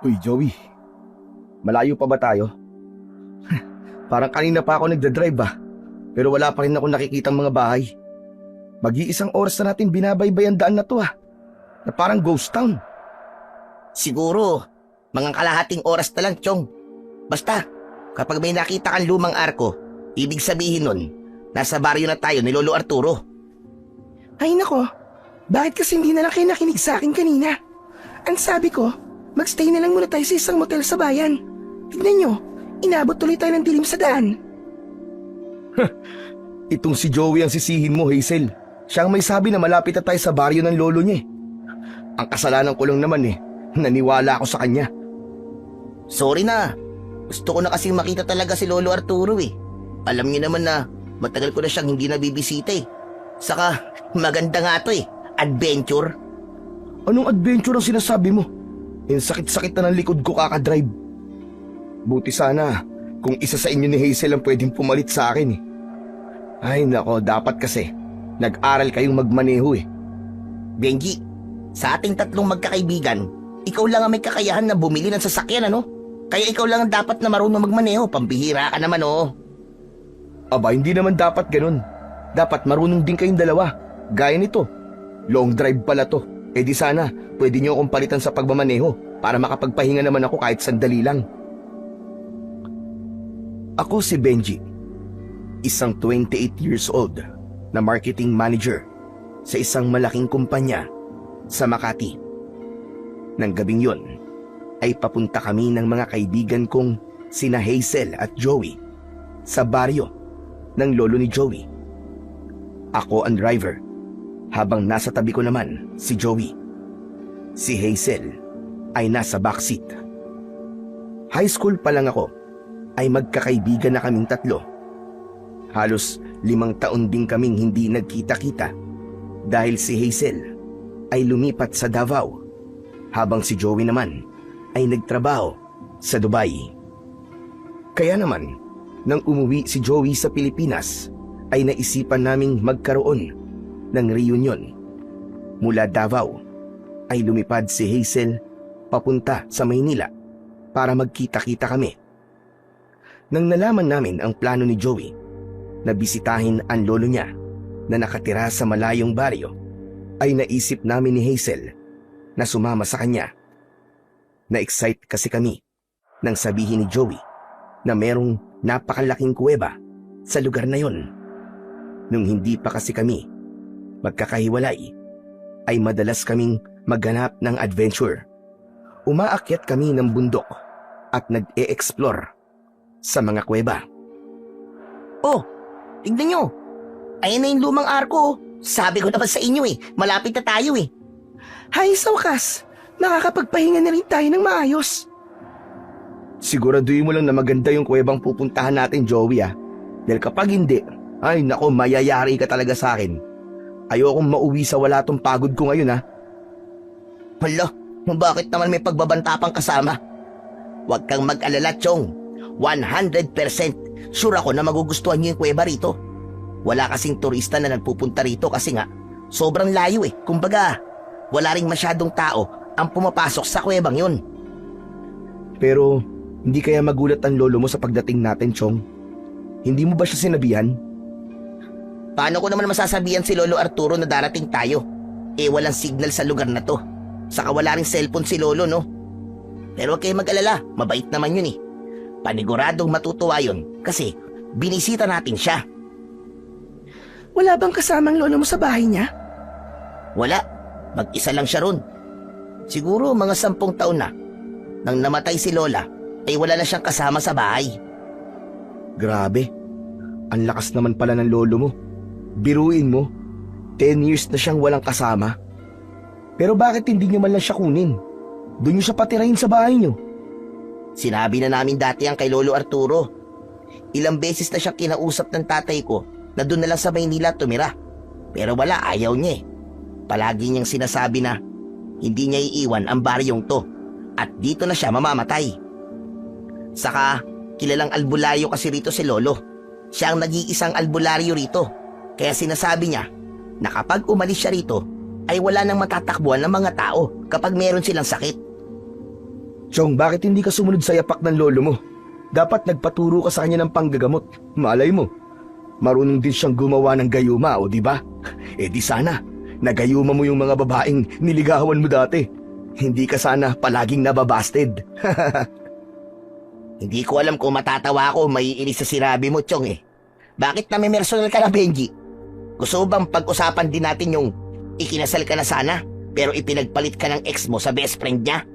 Uy, Joey. Malayo pa ba tayo? Parang kanina pa ako nagdadrive pero wala pa rin ako nakikitang mga bahay. Mag-iisang oras na natin binabaybay ang daan na to na parang ghost town. Siguro, mga kalahating oras na lang, Chong. Basta, kapag may nakita kang lumang arko, ibig sabihin nun, nasa baryo na tayo ni Lolo Arturo. Ay nako, bakit kasi hindi na lang kayo nakinig sa akin kanina? Ang sabi ko, magstay na lang muna tayo sa isang motel sa bayan. Tignan nyo, inabot tuloy tayo ng dilim sa daan. Itong si Joey ang sisihin mo, Hazel. Siya ang may sabi na malapit na tayo sa baryo ng lolo niya. Ang kasalanan ko lang naman naniwala ako sa kanya. Sorry na. Gusto ko na kasing makita talaga si Lolo Arturo Alam niyo naman na matagal ko na siyang hindi nabibisita Saka, maganda nga to Adventure. Anong adventure ang sinasabi mo? Yung sakit-sakit na ng likod ko kakadrive. Buti sana kung isa sa inyo ni Hazel ang pwedeng pumalit sa akin Ay nako, dapat kasi nag-aral kayong magmaneho Benji, sa ating tatlong magkakaibigan, ikaw lang ang may kakayahan na bumili ng sasakyan, ano? Kaya ikaw lang ang dapat na marunong magmaneho, pambihira ka naman, Aba, hindi naman dapat ganun. Dapat marunong din kayong dalawa. Gaya nito, long drive pala to. Eh di sana, pwede niyo akong palitan sa pagmamaneho para makapagpahinga naman ako kahit sandali lang. Ako si Benji, isang 28 years old na marketing manager sa isang malaking kumpanya sa Makati. Nang gabing yon, ay papunta kami ng mga kaibigan kong sina Hazel at Joey sa baryo ng lolo ni Joey. Ako ang driver, habang nasa tabi ko naman si Joey. Si Hazel ay nasa backseat. High school pa lang ako ay magkakaibigan na kaming tatlo. Halos 5 taon din kaming hindi nagkita-kita dahil si Hazel ay lumipat sa Davao habang si Joey naman ay nagtrabaho sa Dubai. Kaya naman, nang umuwi si Joey sa Pilipinas, ay naisipan naming magkaroon ng reunion. Mula Davao ay lumipad si Hazel papunta sa Maynila para magkita-kita kami. Nang nalaman namin ang plano ni Joey na bisitahin ang lolo niya na nakatira sa malayong baryo, ay naisip namin ni Hazel na sumama sa kanya. Na-excite kasi kami nang sabihin ni Joey na merong napakalaking kuweba sa lugar na yon. Nung hindi pa kasi kami magkakahiwalay, ay madalas kaming maghanap ng adventure. Umaakyat kami ng bundok at nag-e-explore sa mga kuweba. Oh, tignan nyo. Ayan na yung lumang arko. Sabi ko naman sa inyo malapit na tayo Hay sa wakas, nakakapagpahinga na rin tayo ng maayos. Siguraduhin mo lang na maganda yung kuwebang pupuntahan natin, Joey Dahil kapag hindi, ay nako, mayayari ka talaga sa akin. Ayokong mauwi sa wala tong pagod ko ngayon Hala, bakit naman may pagbabanta pang kasama? Huwag kang mag-alala, Chong. 100% sure ako na magugustuhan niyo yung kuweba rito. Wala kasing turista na nagpupunta rito kasi nga sobrang layo Kumbaga, wala ring masyadong tao ang pumapasok sa kuwebang yun. Pero hindi kaya magulat ang lolo mo sa pagdating natin, Chong? Hindi mo ba siya sinabihan? Paano ko naman masasabihan si Lolo Arturo na darating tayo? Walang signal sa lugar na to. Saka wala ring cellphone si Lolo, no? Pero huwag kayo mag-alala, mabait naman yun Paniguradong matutuwa yun kasi binisita natin siya. Wala bang kasamang lolo mo sa bahay niya? Wala, mag-isa lang siya ron. Siguro mga 10 taon na. Nang namatay si Lola, ay wala na siyang kasama sa bahay. Grabe, ang lakas naman pala ng lolo mo. Biruin mo, 10 years na siyang walang kasama. Pero bakit hindi niyo man lang siya kunin? Doon niyo siya patirahin sa bahay niyo. Sinabi na namin dati ang kay Lolo Arturo. Ilang beses na siyang kinausap ng tatay ko na doon na lang sa Maynila tumira. Pero wala, ayaw niya Palagi niyang sinasabi na hindi niya iiwan ang baryong to at dito na siya mamamatay. Saka, kilalang albularyo kasi rito si Lolo. Siya ang nag-iisang albularyo rito. Kaya sinasabi niya na kapag umalis siya rito, ay wala nang matatakbuhan ng mga tao kapag meron silang sakit. Chong, bakit hindi ka sumunod sa yapak ng lolo mo? Dapat nagpaturo ka sa kanya ng panggagamot. Malay mo, marunong din siyang gumawa ng gayuma, o di ba? Eh di sana, nagayuma mo yung mga babaeng niligawan mo dati. Hindi ka sana palaging nababasted. Hindi ko alam kung matatawa ako o maiinis sa sinabi mo, Chong eh. Bakit nami-personal ka na, Benji? Gusto mo bang pag-usapan din natin yung ikinasal ka na sana, pero ipinagpalit ka ng ex mo sa best friend niya?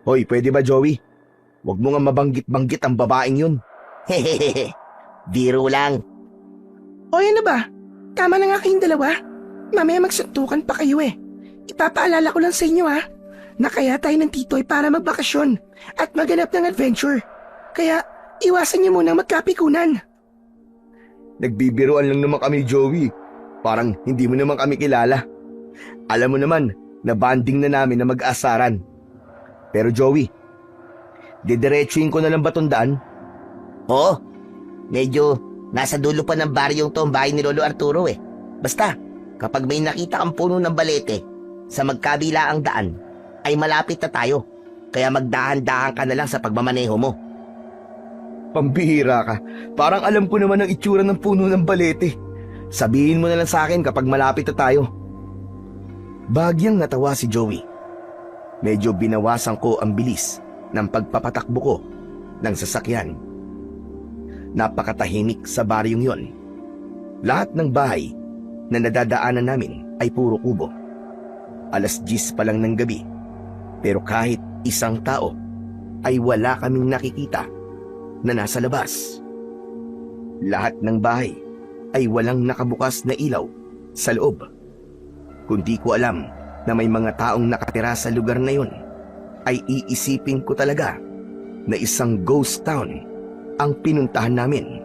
Hoy, pwede ba, Joey? Huwag mo nga mabanggit-banggit ang babaeng yun. Hehehe, biro lang. O ano ba? Tama na nga kayong dalawa. Mamaya magsuntukan pa kayo eh. Ipapaalala ko lang sa inyo na kaya tayo ng titoy para magbakasyon at maganap ng adventure. Kaya iwasan niyo muna magkapikunan. Nagbibiroan lang naman kami, Joey. Parang hindi mo naman kami kilala. Alam mo naman na banding na namin na mag-asaran. Pero Joey, didiretsuhin ko na lang ba tong daan? Oo, medyo nasa dulo pa ng baryong to ang bahay ni Lolo Arturo eh. Basta, kapag may nakita kang puno ng balete sa magkabila ang daan, ay malapit na tayo. Kaya magdahan-dahan ka na lang sa pagmamaneho mo. Pambihira ka. Parang alam ko naman ang itsura ng puno ng balete. Sabihin mo na lang sa akin kapag malapit na tayo. Bagyang natawa si Joey. Medyo binawasan ko ang bilis ng pagpapatakbo ko ng sasakyan. Napakatahimik sa baryong yon. Lahat ng bahay na nadadaanan namin ay puro kubo. 10:00 pa lang ng gabi, pero kahit isang tao ay wala kaming nakikita na nasa labas. Lahat ng bahay ay walang nakabukas na ilaw sa loob. Kundi ko alam na may mga taong nakatira sa lugar na yon, ay iisipin ko talaga na isang ghost town ang pinuntahan namin.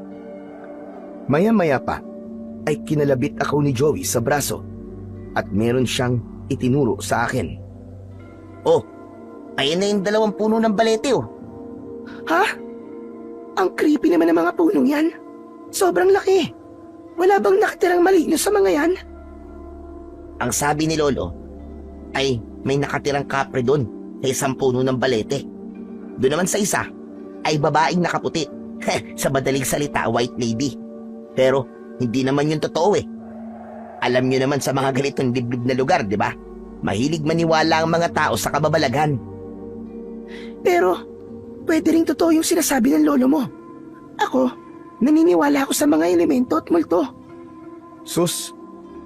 Maya-maya pa ay kinalabit ako ni Joey sa braso at meron siyang itinuro sa akin. Oh, ayun na yung 2 puno ng balete oh. Ha? Ang creepy naman ng mga punong yan. Sobrang laki. Wala bang nakatirang maligno sa mga yan? Ang sabi ni Lolo ay may nakatirang kapre doon sa 1 puno ng balete. Doon naman sa isa ay babaeng nakaputi. Sa madaling salita, white lady. Pero hindi naman yun totoo eh. Alam nyo naman sa mga ganitong liblib na lugar, di ba? Mahilig maniwala ang mga tao sa kababalaghan. Pero pwede ring totoo yung sinasabi ng lolo mo. Ako, naniniwala ako sa mga elemento at multo. Sus,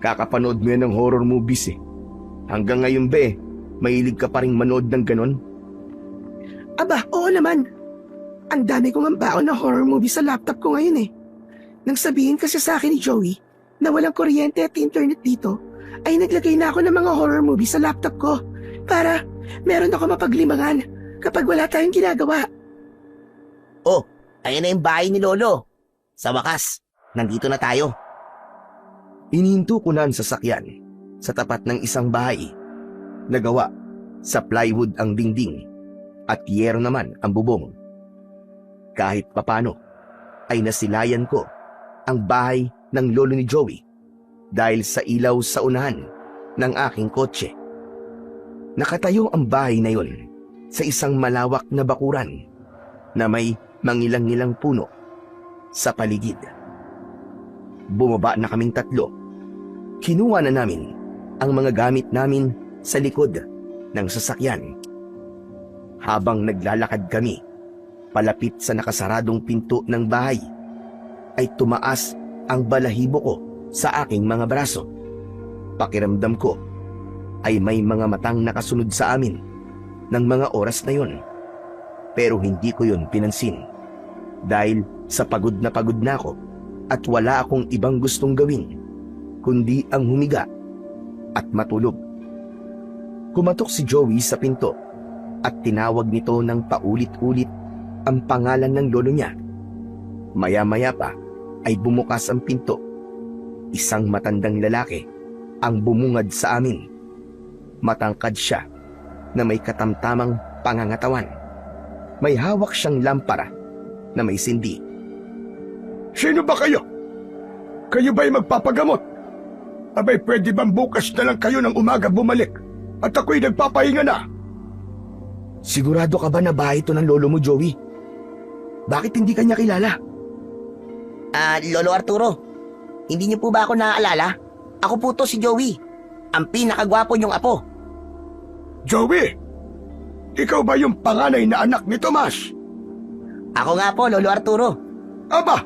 kakapanood mo yan ng horror movies eh. Hanggang ngayon ba mahilig ka pa rin manood ng ganon? Aba, oo naman. Ang dami kong ambaon na horror movie sa laptop ko ngayon eh. Nang sabihin kasi sa akin ni Joey na walang kuryente at internet dito, ay naglagay na ako ng mga horror movie sa laptop ko para meron ako mapaglimangan kapag wala tayong ginagawa. Oh, ayun na yung bahay ni Lolo. Sa wakas, nandito na tayo. Inihinto ko na ang sasakyan sa tapat ng isang bahay. Nagawa sa plywood ang dingding at yero naman ang bubong. Kahit papano ay nasilayan ko ang bahay ng lolo ni Joey dahil sa ilaw sa unahan ng aking kotse. Nakatayo ang bahay na yon sa isang malawak na bakuran na may mangilang-ilang puno sa paligid. Bumaba na kaming 3. Kinuha na namin ang mga gamit namin sa likod ng sasakyan. Habang naglalakad kami palapit sa nakasaradong pinto ng bahay, ay tumaas ang balahibo ko sa aking mga braso. Pakiramdam ko ay may mga matang nakasunod sa amin ng mga oras na yon. Pero hindi ko yon pinansin dahil sa pagod na ako at wala akong ibang gustong gawin kundi ang humiga at matulog. Kumatok si Joey sa pinto at tinawag nito ng paulit-ulit ang pangalan ng lolo niya. Maya-maya pa ay bumukas ang pinto. Isang matandang lalaki ang bumungad sa amin. Matangkad siya na may katamtamang pangangatawan. May hawak siyang lampara na may sindi. Sino ba kayo? Kayo ba'y magpapagamot? Abay, pwede bang bukas na lang kayo ng umaga bumalik at ako'y nagpapahinga na? Sigurado ka ba na bahay ito ng lolo mo, Joey? Bakit hindi kanya kilala? Lolo Arturo, hindi niyo po ba ako naaalala? Ako po to si Joey, ang pinakagwapo niyong apo. Joey, ikaw ba yung panganay na anak ni Tomas? Ako nga po, Lolo Arturo. Aba,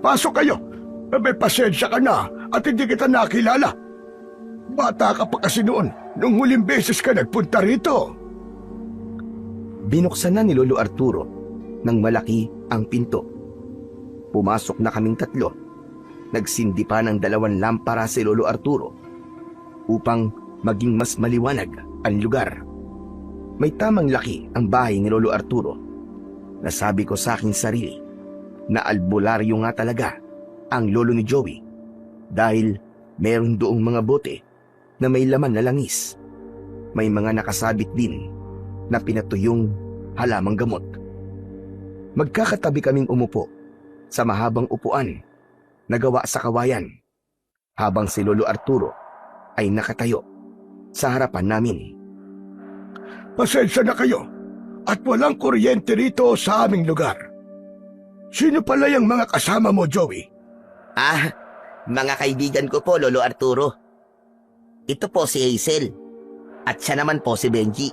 pasok kayo. May pasensya ka na at hindi kita nakilala. Bata ka pa kasi noon, nung huling beses ka nagpunta rito. Binuksan na ni Lolo Arturo nang malaki ang pinto. Pumasok na kaming tatlo. Nagsindi pa ng 2 lampara si Lolo Arturo upang maging mas maliwanag ang lugar. May tamang laki ang bahay ni Lolo Arturo. Nasabi ko sa aking sarili na albularyo nga talaga ang lolo ni Joey dahil meron doong mga bote na may laman na langis. May mga nakasabit din na pinatuyong halamang gamot. Magkakatabi kaming umupo sa mahabang upuan na gawa sa kawayan habang si Lolo Arturo ay nakatayo sa harapan namin. Pasensya na kayo at walang kuryente rito sa aming lugar. Sino pala yung mga kasama mo, Joey? Mga kaibigan ko po, Lolo Arturo. Ito po si Hazel at siya naman po si Benji.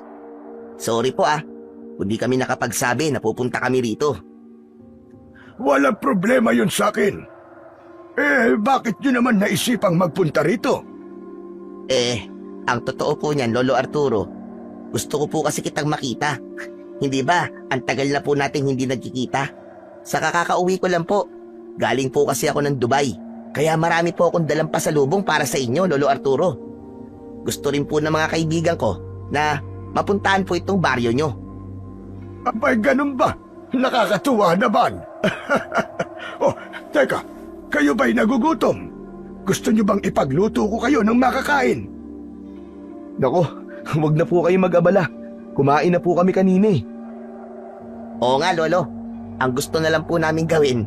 Sorry po hindi kami nakapagsabi na pupunta kami rito. Walang problema yun sa akin. Bakit nyo naman naisipang magpunta rito? Ang totoo po niyan, Lolo Arturo, gusto ko po kasi kitang makita. Hindi ba, ang tagal na po nating hindi nagkikita. Sa kakauwi ko lang po. Galing po kasi ako ng Dubai. Kaya marami po akong dalang pasalubong para sa inyo, Lolo Arturo. Gusto rin po ng mga kaibigan ko na mapuntahan po itong baryo nyo. Abay, ganun ba? Nakakatuwa naman. Teka, kayo ba'y nagugutom? Gusto nyo bang ipagluto ko kayo ng makakain? Nako, huwag na po kayo mag-abala. Kumain na po kami kanina eh. Oo nga, Lolo. Ang gusto na lang po namin gawin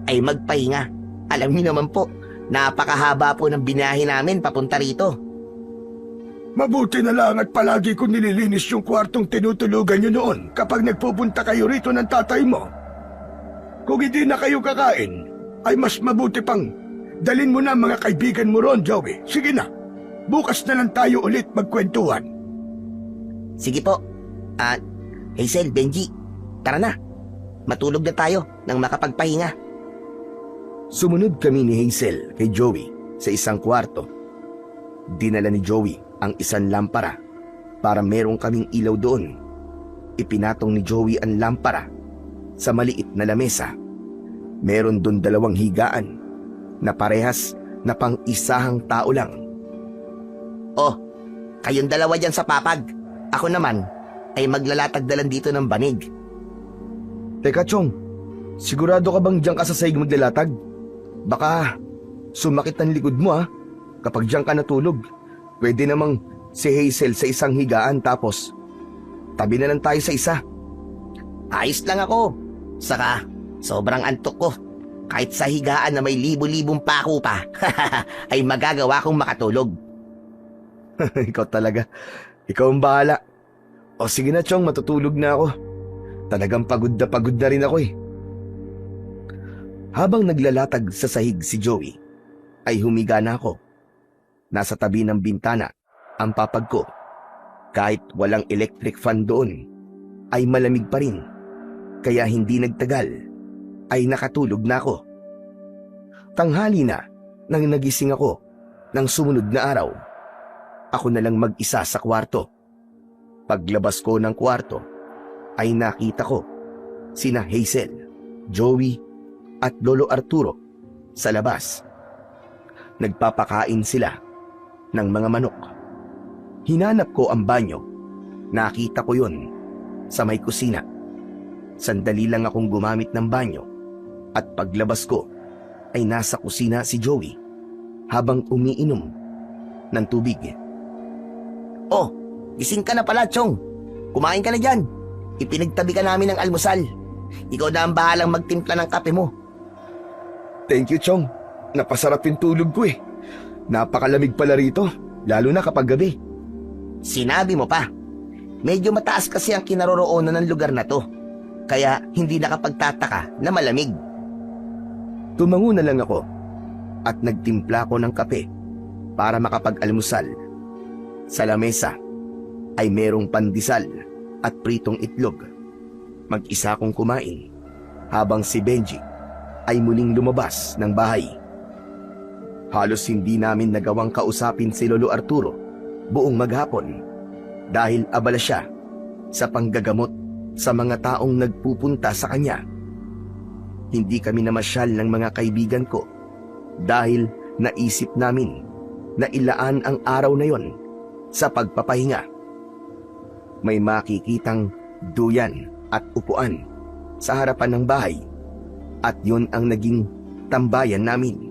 ay magpahinga. Alam niyo naman po, napakahaba po ng binahe namin papunta rito. Mabuti na lang at palagi ko nililinis yung kwartong tinutulugan nyo noon kapag nagpupunta kayo rito ng tatay mo. Kung hindi na kayo kakain, ay mas mabuti pang dalin mo na mga kaibigan mo ron, Joey. Sige na, bukas na lang tayo ulit magkwentuhan. Sige po. Hazel, Benji, tara na. Matulog na tayo nang makapagpahinga. Sumunod kami ni Hazel kay Joey sa isang kwarto. Dinala ni Joey ang isang lampara para merong kaming ilaw doon. Ipinatong ni Joey ang lampara sa maliit na lamesa. Meron doon 2 higaan na parehas na pang-isahang tao lang. Kayong dalawa dyan sa papag. Ako naman ay maglalatag na lang dito ng banig. Teka, Chong, sigurado ka bang diyan ka sa sahig maglalatag? Baka sumakit ang likod mo kapag diyan ka natulog. Pwede namang si Hazel sa isang higaan tapos tabi na lang tayo sa isa. Ayos lang ako. Saka, sobrang antok ko. Kahit sa higaan na may libo-libong pako pa, ay magagawa kong makatulog. Ikaw talaga. Ikaw ang bahala. O sige na, Chong, matutulog na ako. Talagang pagod na rin ako eh. Habang naglalatag sa sahig si Joey, ay humiga na ako. Nasa tabi ng bintana ang papag ko. Kahit walang electric fan doon, ay malamig pa rin. Kaya hindi nagtagal, ay nakatulog na ako. Tanghali na nang nagising ako ng sumunod na araw. Ako na lang mag-isa sa kwarto. Paglabas ko ng kwarto, ay nakita ko sina Hazel, Joey at Lolo Arturo sa labas. Nagpapakain sila ng mga manok. Hinanap ko ang banyo. Nakita ko yun sa may kusina. Sandali lang akong gumamit ng banyo at paglabas ko ay nasa kusina si Joey habang umiinom ng tubig. Gising ka na pala, Chong. Kumain ka na dyan. Ipinagtabi ka namin ng almusal. Ikaw na ang bahalang magtimpla ng kape mo. Thank you, Chong. Napasarap yung tulog ko eh. Napakalamig pala rito, lalo na kapag gabi. Sinabi mo pa. Medyo mataas kasi ang kinaroroonan ng lugar na to. Kaya hindi nakapagtataka na malamig. Tumango na lang ako at nagtimpla ko ng kape para makapag-almusal. Sa lamesa ay merong pandesal at pritong itlog. Mag-isa kong kumain habang si Benji ay muling lumabas ng bahay. Halos hindi namin nagawang kausapin si Lolo Arturo buong maghapon dahil abala siya sa panggagamot sa mga taong nagpupunta sa kanya. Hindi kami namasyal ng mga kaibigan ko dahil naisip namin na ilaan ang araw na yon sa pagpapahinga. May makikitang duyan at upuan sa harapan ng bahay at yun ang naging tambayan namin.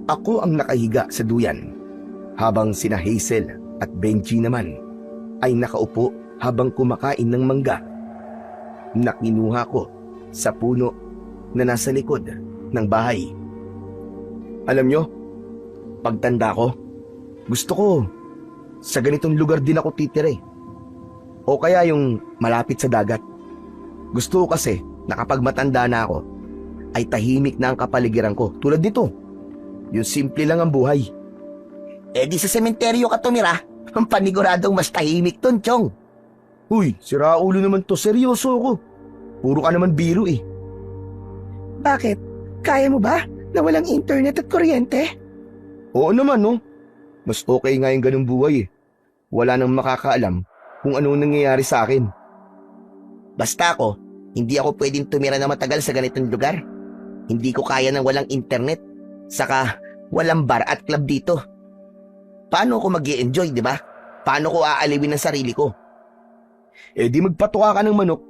Ako ang nakahiga sa duyan habang sina Hazel at Benji naman ay nakaupo habang kumakain ng mangga na kinuha ko sa puno na nasa likod ng bahay. Alam nyo, pagtanda ko, gusto ko sa ganitong lugar din ako titira eh. O kaya yung malapit sa dagat. Gusto ko kasi na kapag matanda na ako, ay tahimik na ang kapaligiran ko tulad nito. Yung simple lang ang buhay. Eh di sa sementeryo ka tumira. Ang paniguradong mas tahimik dun, Chong. Uy, sira ulo naman to, seryoso ako. Puro ka naman biro eh. Bakit? Kaya mo ba na walang internet at kuryente? Oo naman no. Mas okay nga yung ganung buhay eh. Wala nang makakaalam kung anong nangyayari sa akin. Basta ako, hindi ako pwedeng tumira na matagal sa ganitong lugar. Hindi ko kaya ng walang internet. Saka walang bar at club dito. Paano ako mag-i-enjoy, di ba? Paano ko aalawin ang sarili ko? Eh di magpatuka ka ng manok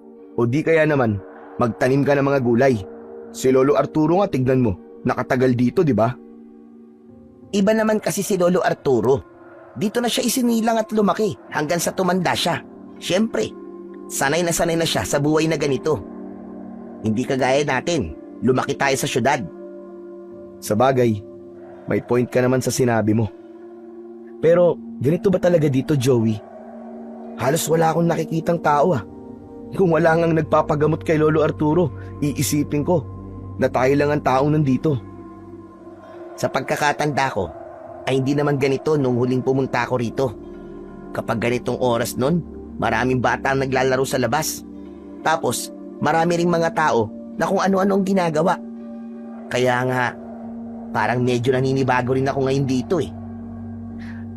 o di kaya naman magtanim ka ng mga gulay. Si Lolo Arturo nga tignan mo, nakatagal dito di ba? Iba naman kasi si Lolo Arturo. Dito na siya isinilang at lumaki hanggang sa tumanda siya. Siyempre, sanay na siya sa buhay na ganito. Hindi kagaya natin, lumaki tayo sa syudad. Sa bagay, may point ka naman sa sinabi mo. Pero ganito ba talaga dito, Joey? Halos wala akong nakikitang tao ah. Kung wala ngang nagpapagamot kay Lolo Arturo, iisipin ko na tayo lang ang taong nandito. Sa pagkakatanda ko, ay hindi naman ganito nung huling pumunta ako rito. Kapag ganitong oras nun, maraming bata ang naglalaro sa labas. Tapos, marami ring mga tao na kung ano-ano ang ginagawa. Kaya nga, parang medyo naninibago rin ako ngayon dito eh.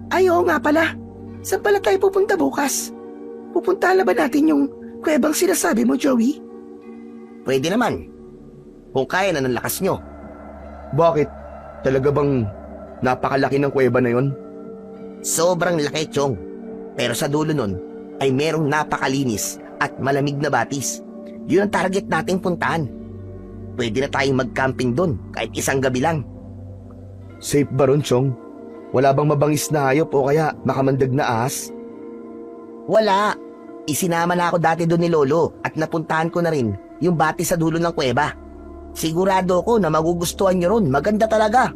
Ay, oo nga pala. Saan pala tayo pupunta bukas? Pupuntahan na ba natin yung kuwebang sinasabi mo, Joey? Pwede naman. Kung kaya na ng lakas nyo. Bakit? Talaga bang napakalaki ng kuweba na yon? Sobrang laki, Chong. Pero sa dulo nun, ay merong napakalinis at malamig na batis. Yun ang target nating puntahan. Pwede na tayong mag-camping dun kahit isang gabi lang. Safe ba ron, Chong? Wala bang mabangis na hayop o kaya makamandag na ahas? Wala. Isinama na ako dati doon ni Lolo at napuntahan ko na rin yung bati sa dulo ng kuweba. Sigurado ko na magugustuhan nyo ron. Maganda talaga.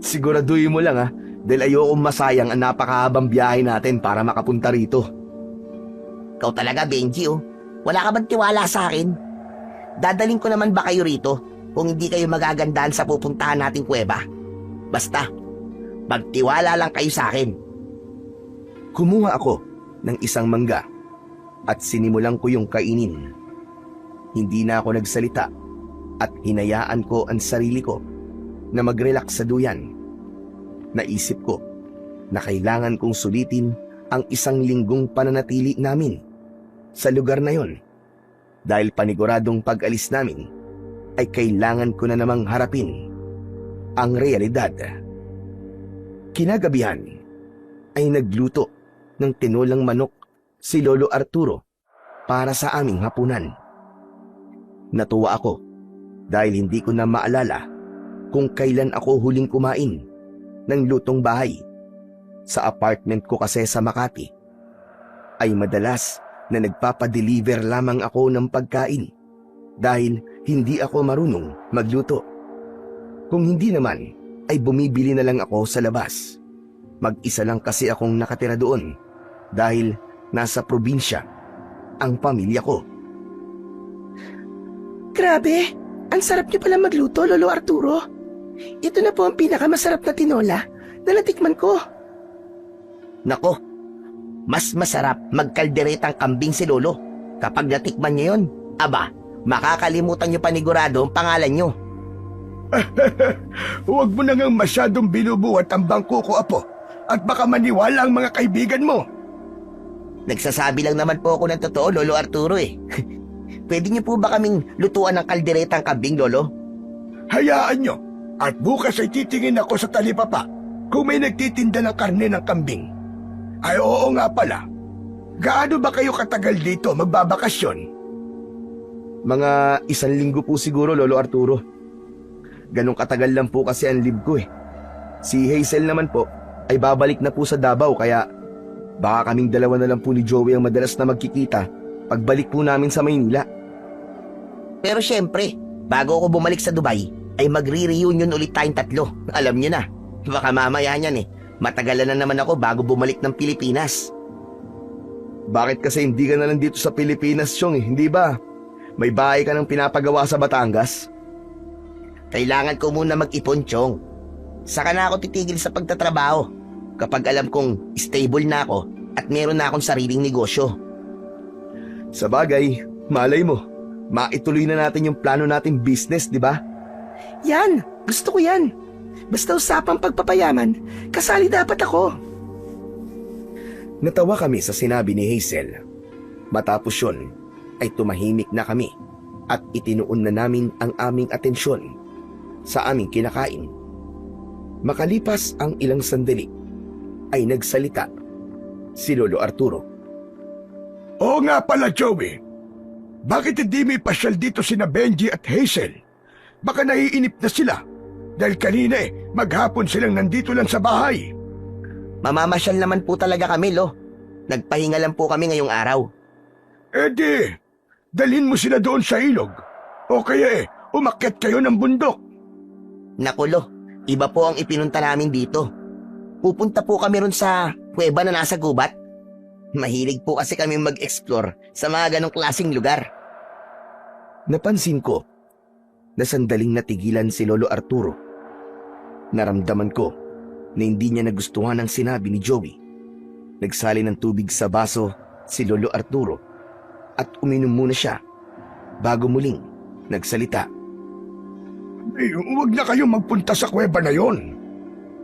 Siguraduhin mo lang ha, dahil ayokong masayang ang napakahabang biyahe natin para makapunta rito. Ikaw talaga, Benji, oh. Wala ka bang tiwala sa akin? Dadaling ko naman ba kayo rito kung hindi kayo magagandaan sa pupuntahan nating kuweba? Basta, magtiwala lang kayo sa akin. Kumuha ako ng isang mangga at sinimulan ko yung kainin. Hindi na ako nagsalita at hinayaan ko ang sarili ko na mag-relax sa duyan. Naisip ko na kailangan kong sulitin ang 1 linggong pananatili namin sa lugar na yon dahil paniguradong pag-alis namin ay kailangan ko na namang harapin ang realidad. Kinagabihan ay nagluto ng tinolang manok si Lolo Arturo para sa aming hapunan. Natuwa ako dahil hindi ko na maalala kung kailan ako huling kumain ng lutong bahay. Sa apartment ko kasi sa Makati ay madalas na nagpapadeliver lamang ako ng pagkain dahil hindi ako marunong magluto. Kung hindi naman ay bumibili na lang ako sa labas. Mag-isa lang kasi akong nakatira doon dahil nasa probinsya ang pamilya ko. Grabe, ang sarap niyo pala magluto, Lolo Arturo. Ito na po ang pinakamasarap na tinola na natikman ko. Nako, mas masarap magkalderetang kambing si Lolo. Kapag natikman niyo yun, aba, makakalimutan niyo panigurado ang pangalan niyo. Huwag mo na ngang masyadong binubuhat ang bangko ko, Apo. At baka maniwala ang mga kaibigan mo. Nagsasabi lang naman po ako ng totoo, Lolo Arturo eh. Pwede niyo po ba kaming lutuan ng kalderetang kambing, Lolo? Hayaan nyo. At bukas ay titingin ako sa talipapa kung may nagtitinda ng karne ng kambing. Ay oo nga pala. Gaano ba kayo katagal dito magbabakasyon? Mga 1 linggo po siguro, Lolo Arturo. Ganong katagal lang po kasi ang leave ko eh. Si Hazel naman po ay babalik na po sa Davao kaya baka kaming dalawa na lang po ni Joey ang madalas na magkikita pagbalik po namin sa Maynila. Pero syempre, bago ako bumalik sa Dubai, ay magre-reunion ulit tayong tatlo. Alam niyo na, baka mamaya niyan eh. Matagalan na naman ako bago bumalik ng Pilipinas. Bakit kasi hindi ka na lang dito sa Pilipinas, Chong eh, hindi ba? May bahay ka nang pinapagawa sa Batangas? Kailangan ko muna mag-ipon, Chong. Saka na ako titigil sa pagtatrabaho kapag alam kong stable na ako at meron na akong sariling negosyo. Sa bagay, malay mo, maituloy na natin yung plano nating business, di ba? Yan, gusto ko yan. Basta usapang pagpapayaman, kasali dapat ako. Natawa kami sa sinabi ni Hazel. Matapos yun, ay tumahimik na kami at itinuon na namin ang aming atensyon sa aming kinakain. Makalipas ang ilang sandali, ay nagsalita si Lolo Arturo. Oo nga pala, Joey. Bakit hindi may pasyal dito sina Benji at Hazel? Baka naiinip na sila. Dahil kanina maghapon silang nandito lang sa bahay. Mamamasyal naman po talaga kami, Lo. Nagpahinga lang po kami ngayong araw. Di, dalhin mo sila doon sa ilog. O kaya umakyat kayo ng bundok. Naku, Lo, iba po ang ipinunta namin dito. Pupunta po kami ron sa kuweba na nasa gubat. Mahilig po kasi kami mag-explore sa mga ganong klaseng lugar. Napansin ko na sandaling natigilan si Lolo Arturo. Naramdaman ko na hindi niya nagustuhan ang sinabi ni Joey. Nagsali ng tubig sa baso si Lolo Arturo at uminom muna siya bago muling nagsalita. Huwag na kayong magpunta sa kuweba na yon.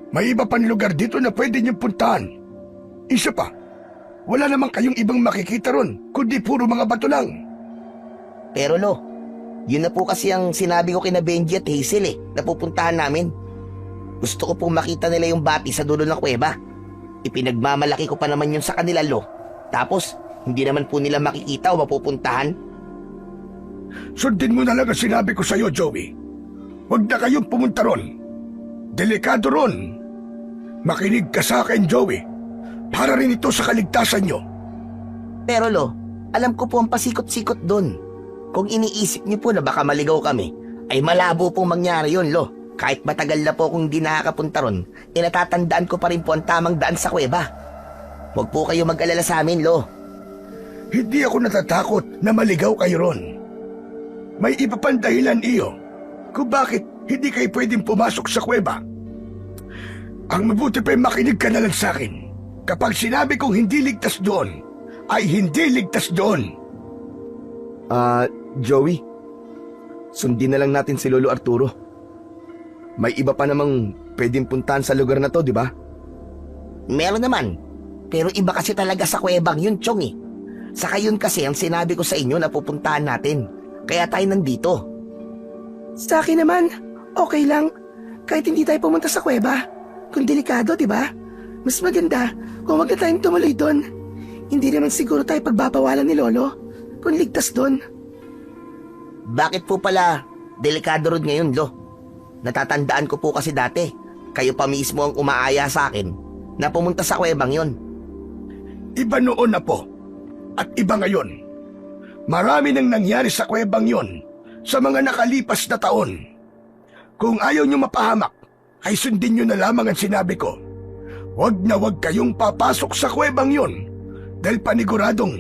May iba pang lugar dito na pwede niyong puntahan. Isa pa, wala namang kayong ibang makikita ron, kundi puro mga bato lang. Pero Lo, yun na po kasi ang sinabi ko kina Benji at Hazel na pupuntahan namin. Gusto ko pong makita nila yung bati sa dulo ng kuweba. Ipinagmamalaki ko pa naman yun sa kanila, Lo. Tapos, hindi naman po nila makikita o mapupuntahan. Sundin mo na lang ang sinabi ko sa'yo, Joey. Huwag na kayong pumunta ron. Delikado ron. Makinig ka sa akin, Joey. Para rin ito sa kaligtasan nyo. Pero Lo, alam ko po ang pasikot-sikot doon. Kung iniisip niyo po na baka maligaw kami, ay malabo pong mangyari yun, Lo. Kahit matagal na po kung di nakakapunta ron, natatandaan ko pa rin po ang tamang daan sa kuweba. Huwag po kayo mag-alala sa amin, Lo. Hindi ako natatakot na maligaw kayo ron. May iba pang dahilan iyo kung bakit hindi kayo pwedeng pumasok sa kuweba. Ang mabuti pa'y makinig ka na lang sa akin. Kapag sinabi kong hindi ligtas doon, ay hindi ligtas doon. Joey, sundin na lang natin si Lolo Arturo. May iba pa namang pwedeng puntahan sa lugar na to, di ba? Meron naman. Pero iba kasi talaga sa kuwebang yun, Chong eh. Saka yun kasi ang sinabi ko sa inyo na pupuntahan natin. Kaya tayo nandito. Sa akin naman, okay lang. Kahit hindi tayo pumunta sa kuweba. Kung delikado, di ba? Mas maganda kung wag na tayong tumuloy doon. Hindi naman siguro tayo pagbabawalan ni Lolo kung ligtas doon. Bakit po pala delikado ron ngayon, Lo? Natatandaan ko po kasi dati, kayo pa mismo ang umaaya sa akin na pumunta sa kuwebang yon. Iba noon na po. At iba ngayon. Marami nang nangyari sa kuwebang yon sa mga nakalipas na taon. Kung ayaw nyo mapahamak, ay sundin nyo na lamang ang sinabi ko. Huwag na huwag kayong papasok sa kuwebang yon Dahil paniguradong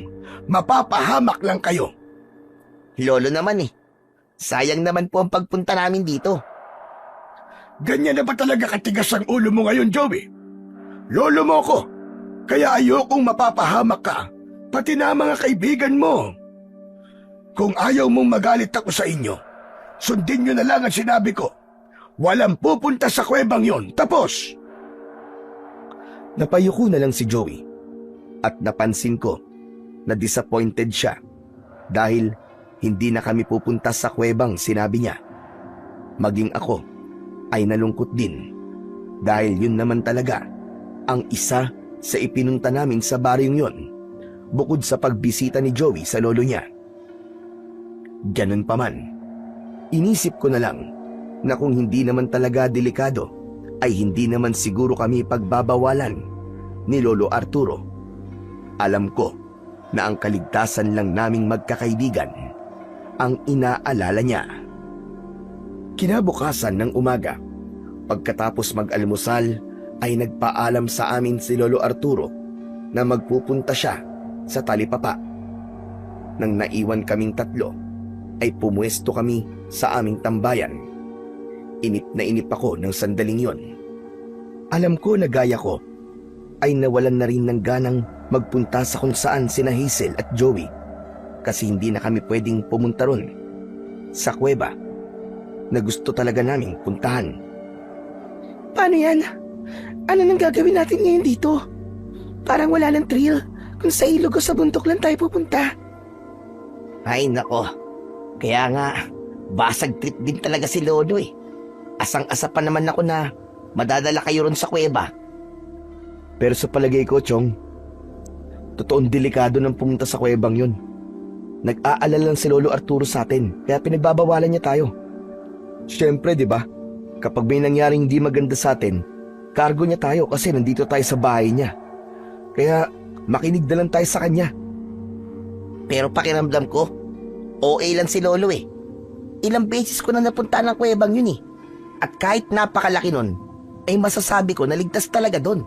mapapahamak lang kayo. Lolo naman eh. Sayang naman po ang pagpunta namin dito. Ganyan na ba talaga katigas ang ulo mo ngayon, Joey? Lolo mo ko, kaya ayokong mapapahamak ka, pati na ang mga kaibigan mo. Kung ayaw mong magalit ako sa inyo, sundin nyo na lang ang sinabi ko. Walang pupunta sa kuwebang yon. Tapos! Napayuko na lang si Joey at napansin ko na disappointed siya dahil hindi na kami pupunta sa kuwebang sinabi niya. Maging ako ay nalungkot din dahil yun naman talaga ang isa sa ipinunta namin sa baryong yon bukod sa pagbisita ni Joey sa lolo niya. Ganun pa man, inisip ko na lang na kung hindi naman talaga delikado ay hindi naman siguro kami pagbabawalan ni Lolo Arturo. Alam ko na ang kaligtasan lang naming magkakaibigan ang inaalala niya. Kinabukasan ng umaga, pagkatapos mag-almusal ay nagpaalam sa amin si Lolo Arturo na magpupunta siya sa talipapa. Nang naiwan kaming tatlo, ay pumuesto kami sa aming tambayan. Inip na inip ako ng sandaling yon. Alam ko na gaya ko ay nawalan na rin ng ganang magpunta sa kung saan sina Hazel at Joey kasi hindi na kami pwedeng pumunta ron sa kuweba na gusto talaga naming puntahan. Paano yan? Ano nang gagawin natin ngayon dito? Parang wala ng thrill kung sa ilog o sa bundok lang tayo pupunta. Ay nako, kaya nga, basag trip din talaga si Lolo eh. Asang-asa pa naman ako na madadala kayo ron sa kuweba. Pero sa palagay ko, Chong, totoong delikado ng pumunta sa kuwebang yun. Nag-aalala lang si Lolo Arturo sa atin, kaya pinagbabawalan niya tayo. Siyempre, di ba? Kapag may nangyaring hindi maganda sa atin, kargo niya tayo kasi nandito tayo sa bahay niya. Kaya makinig na lang tayo sa kanya. Pero pakiramdam ko, OA lang si Lolo eh. Ilang beses ko na napunta ng kuwebang yun eh. At kahit napakalaki nun, ay masasabi ko na ligtas talaga doon.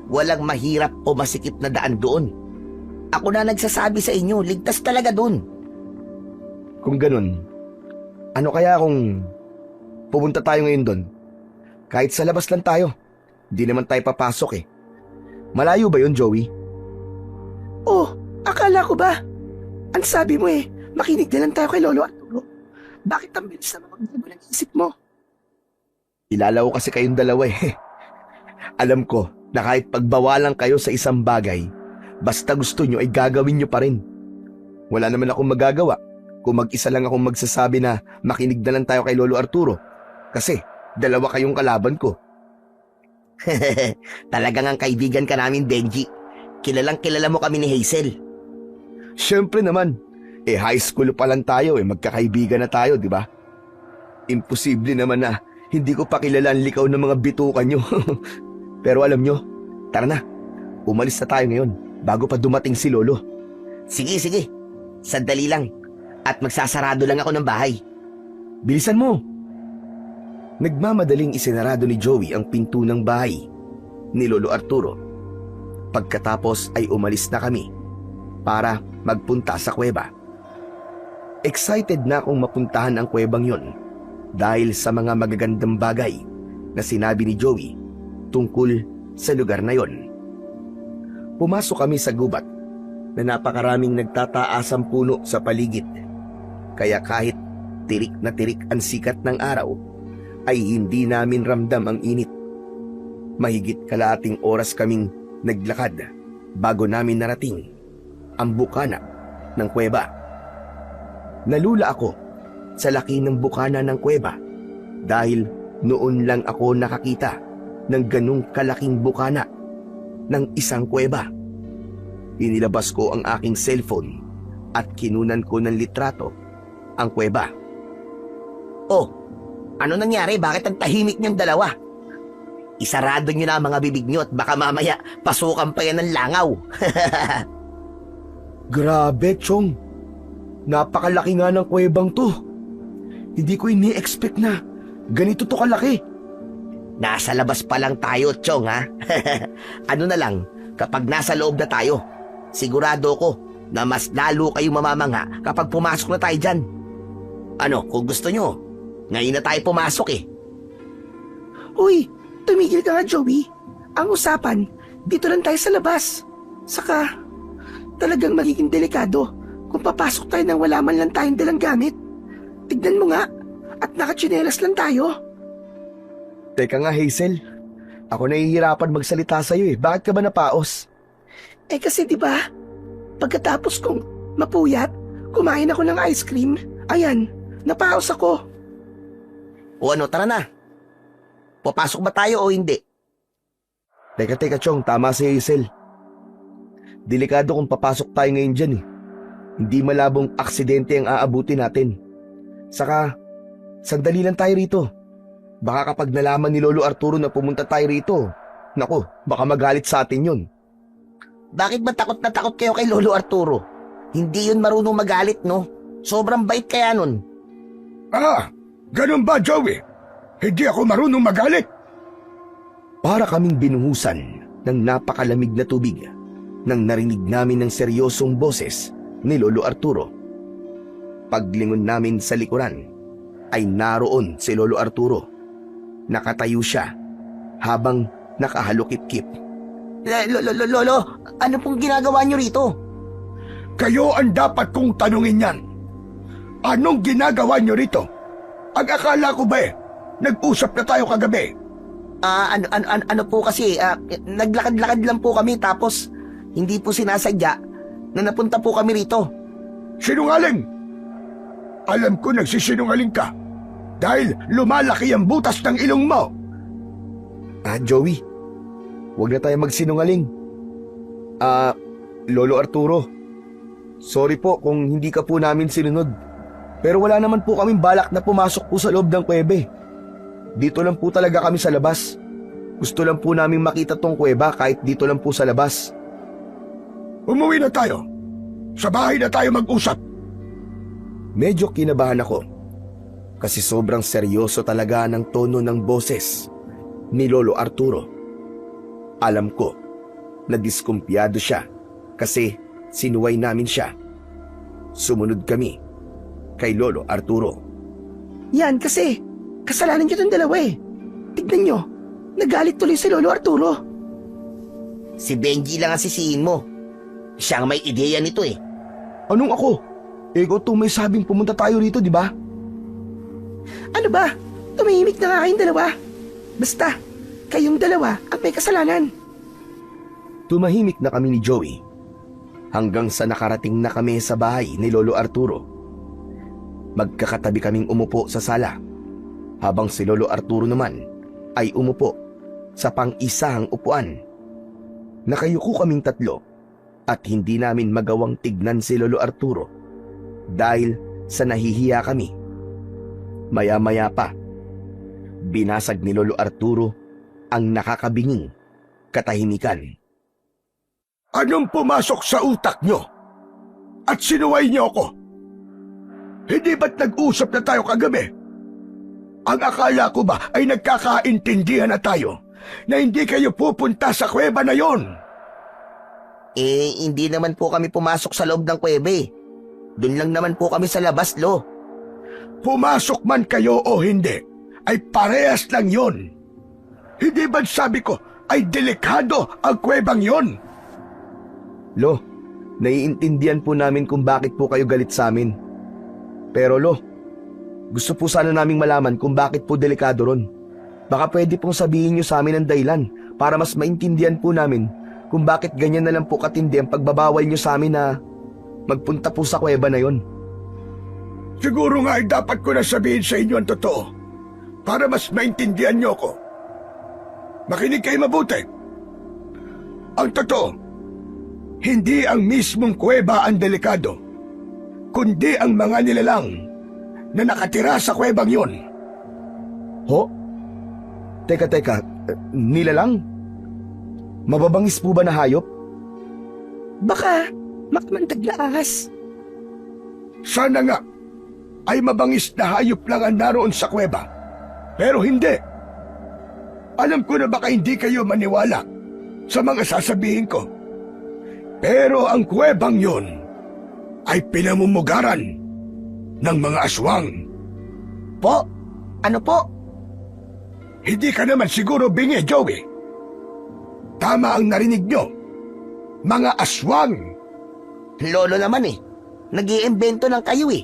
Walang mahirap o masikip na daan doon. Ako na nagsasabi sa inyo, ligtas talaga doon. Kung ganun, ano kaya kung pumunta tayo ngayon doon? Kahit sa labas lang tayo, di naman tayo papasok eh. Malayo ba yun, Joey? Oh, akala ko ba? Ang sabi mo eh, makinig na lang tayo kay Lolo Arturo. Bakit ang bilis na magbago ng isip mo? Ilalaw kasi kayong dalawa eh. Alam ko na kahit pagbawalan kayo sa isang bagay, basta gusto nyo ay gagawin nyo pa rin. Wala naman akong magagawa kung mag-isa lang akong magsasabi na makinig na lang tayo kay Lolo Arturo. Kasi dalawa kayong kalaban ko. Talagang ang kaibigan ka namin, Benji. Kilalang kilala mo kami ni Hazel. Siyempre naman, high school pa lang tayo magkakaibigan na tayo, di ba? Imposible naman na hindi ko pa kilala ang likaw ng mga bitukan nyo. Pero alam nyo, tara na, umalis na tayo ngayon bago pa dumating si Lolo. Sige, sige. Sandali lang. At magsasarado lang ako ng bahay. Bilisan mo! Nagmamadaling isinarado ni Joey ang pinto ng bahay ni Lolo Arturo. Pagkatapos ay umalis na kami para magpunta sa kuweba. Excited na akong mapuntahan ang kuwebang yon dahil sa mga magagandang bagay na sinabi ni Joey tungkol sa lugar na yon. Pumasok kami sa gubat na napakaraming nagtataasang puno sa paligid. Kaya kahit tirik na tirik ang sikat ng araw, ay hindi namin ramdam ang init. Mahigit kalahating oras kaming naglakad bago namin narating ang bukana ng kuweba. Nalula ako sa laki ng bukana ng kuweba dahil noon lang ako nakakita ng ganung kalaking bukana ng isang kuweba. Inilabas ko ang aking cellphone at kinunan ko ng litrato ang kuweba. Oh, ano nangyari? Bakit ang tahimik niyong dalawa? Isarado niyo na ang mga bibig niyo at baka mamaya pasukan pa yan ng langaw. Grabe, Chong. Napakalaki nga ng kuwebang to. Hindi ko ini-expect na ganito to kalaki. Nasa labas pa lang tayo, Chong, ha? Ano na lang, kapag nasa loob na tayo, Sigurado ko na mas lalo kayong mamamangha kapag pumasok na tayo dyan. Ano, kung gusto nyo, ngayon na tayo pumasok eh. Uy, tumigil ka nga, Joey. Ang usapan, dito lang tayo sa labas. Saka, talagang magiging delikado kung papasok tayo nang wala man lang tayong dalang gamit. Tignan mo nga, at nakatsinelas lang tayo. Teka nga, Hazel. Ako nahihirapan magsalita sa'yo eh. Bakit ka ba napaos? Eh kasi 'di ba? Pagkatapos kong mapuyat, kumain ako ng ice cream. Ayan, napaos ako. O ano, tara na. Papasok ba tayo o hindi? Teka, Chong. Tama si Hazel. Delikado kung papasok tayo ngayon dyan eh. Hindi malabong aksidente ang aabuti natin. Saka, sandali lang tayo rito. Baka kapag nalaman ni Lolo Arturo na pumunta tayo rito, naku, baka magalit sa atin yun. Bakit ba takot na takot kayo kay Lolo Arturo? Hindi yun marunong magalit, no? Sobrang bait kaya nun. Ah, ganun ba, Joey? Hindi ako marunong magalit. Para kaming binuhusan ng napakalamig na tubig nang narinig namin ng seryosong boses ni Lolo Arturo. Paglingon namin sa likuran ay naroon si Lolo Arturo. Nakatayo siya habang nakahalukip-kip. Lolo, ano pong ginagawa niyo rito? Kayo ang dapat kong tanungin yan. Anong ginagawa nyo rito? Ang akala ko ba nag-usap na tayo kagabi? Ano po kasi, naglakad-lakad lang po kami tapos hindi po sinasadya na napunta po kami rito. Sinungaling! Alam ko nagsisinungaling ka dahil lumalaki ang butas ng ilong mo. Joey, huwag na tayo magsinungaling. Lolo Arturo, sorry po kung hindi ka po namin sinunod. Pero wala naman po kaming balak na pumasok po sa loob ng kuwebe. Dito lang po talaga kami sa labas. Gusto lang po namin makita tong kuweba kahit dito lang po sa labas. Umuwi na tayo. Sa bahay na tayo mag-usap. Medyo kinabahan ako kasi sobrang seryoso talaga ng tono ng boses ni Lolo Arturo. Alam ko na diskumpiyado siya kasi sinuway namin siya. Sumunod kami kay Lolo Arturo. Yan kasi, kasalanan niyo itong dalawa eh. Tignan niyo, nagalit tuloy si Lolo Arturo. Si Benji lang ang sisihin mo. Siya ang may ideya nito eh. Anong ako? Ikaw itong may sabing pumunta tayo rito, di ba? Ano ba? Tumahimik na nga kayong dalawa. Basta, kayong dalawa ang may kasalanan. Tumahimik na kami ni Joey hanggang sa nakarating na kami sa bahay ni Lolo Arturo. Magkakatabi kaming umupo sa sala habang si Lolo Arturo naman ay umupo sa pang-isang upuan. Nakayuko kaming tatlo at hindi namin magawang tignan si Lolo Arturo dahil sa nahihiya kami. Maya-maya pa, binasag ni Lolo Arturo ang nakakabinging katahimikan. Anong pumasok sa utak nyo? At sinuway nyo ako? Hindi ba't nag-usap na tayo kagabi? Ang akala ko ba ay nagkakaintindihan na tayo na hindi kayo pupunta sa kuweba na yon? Hindi naman po kami pumasok sa loob ng kuwebe. Doon lang naman po kami sa labas, Lo. Pumasok man kayo o hindi, ay parehas lang yon. Hindi ba't sabi ko ay delikado ang kuwebang yon? Lo, naiintindihan po namin kung bakit po kayo galit sa amin. Pero Lo, gusto po sana naming malaman kung bakit po delikado ron. Baka pwede pong sabihin nyo sa amin ang dahilan para mas maintindihan po namin kung bakit ganyan na lang po katindi ang pagbabawal nyo sa amin na magpunta po sa kuweba na yon. Siguro nga ay dapat ko na sabihin sa inyo ang totoo para mas maintindihan nyo ako. Makinig kayo mabuti. Ang totoo, hindi ang mismong kuweba ang delikado, kundi ang mga nilalang na nakatira sa kuwebang yon. Ho? Teka, nilalang? Mababangis po ba na hayop? Baka, makmandag na ahas. Sana nga ay mabangis na hayop lang ang naroon sa kuweba. Pero hindi. Alam ko na baka hindi kayo maniwala sa mga sasabihin ko. Pero ang kuwebang yon ay pinamumugaran ng mga aswang. Po? Ano po? Hindi ka naman siguro bingi, Joey. Tama ang narinig nyo. Mga aswang. Lolo naman eh. Nag-iimbento lang kayo eh.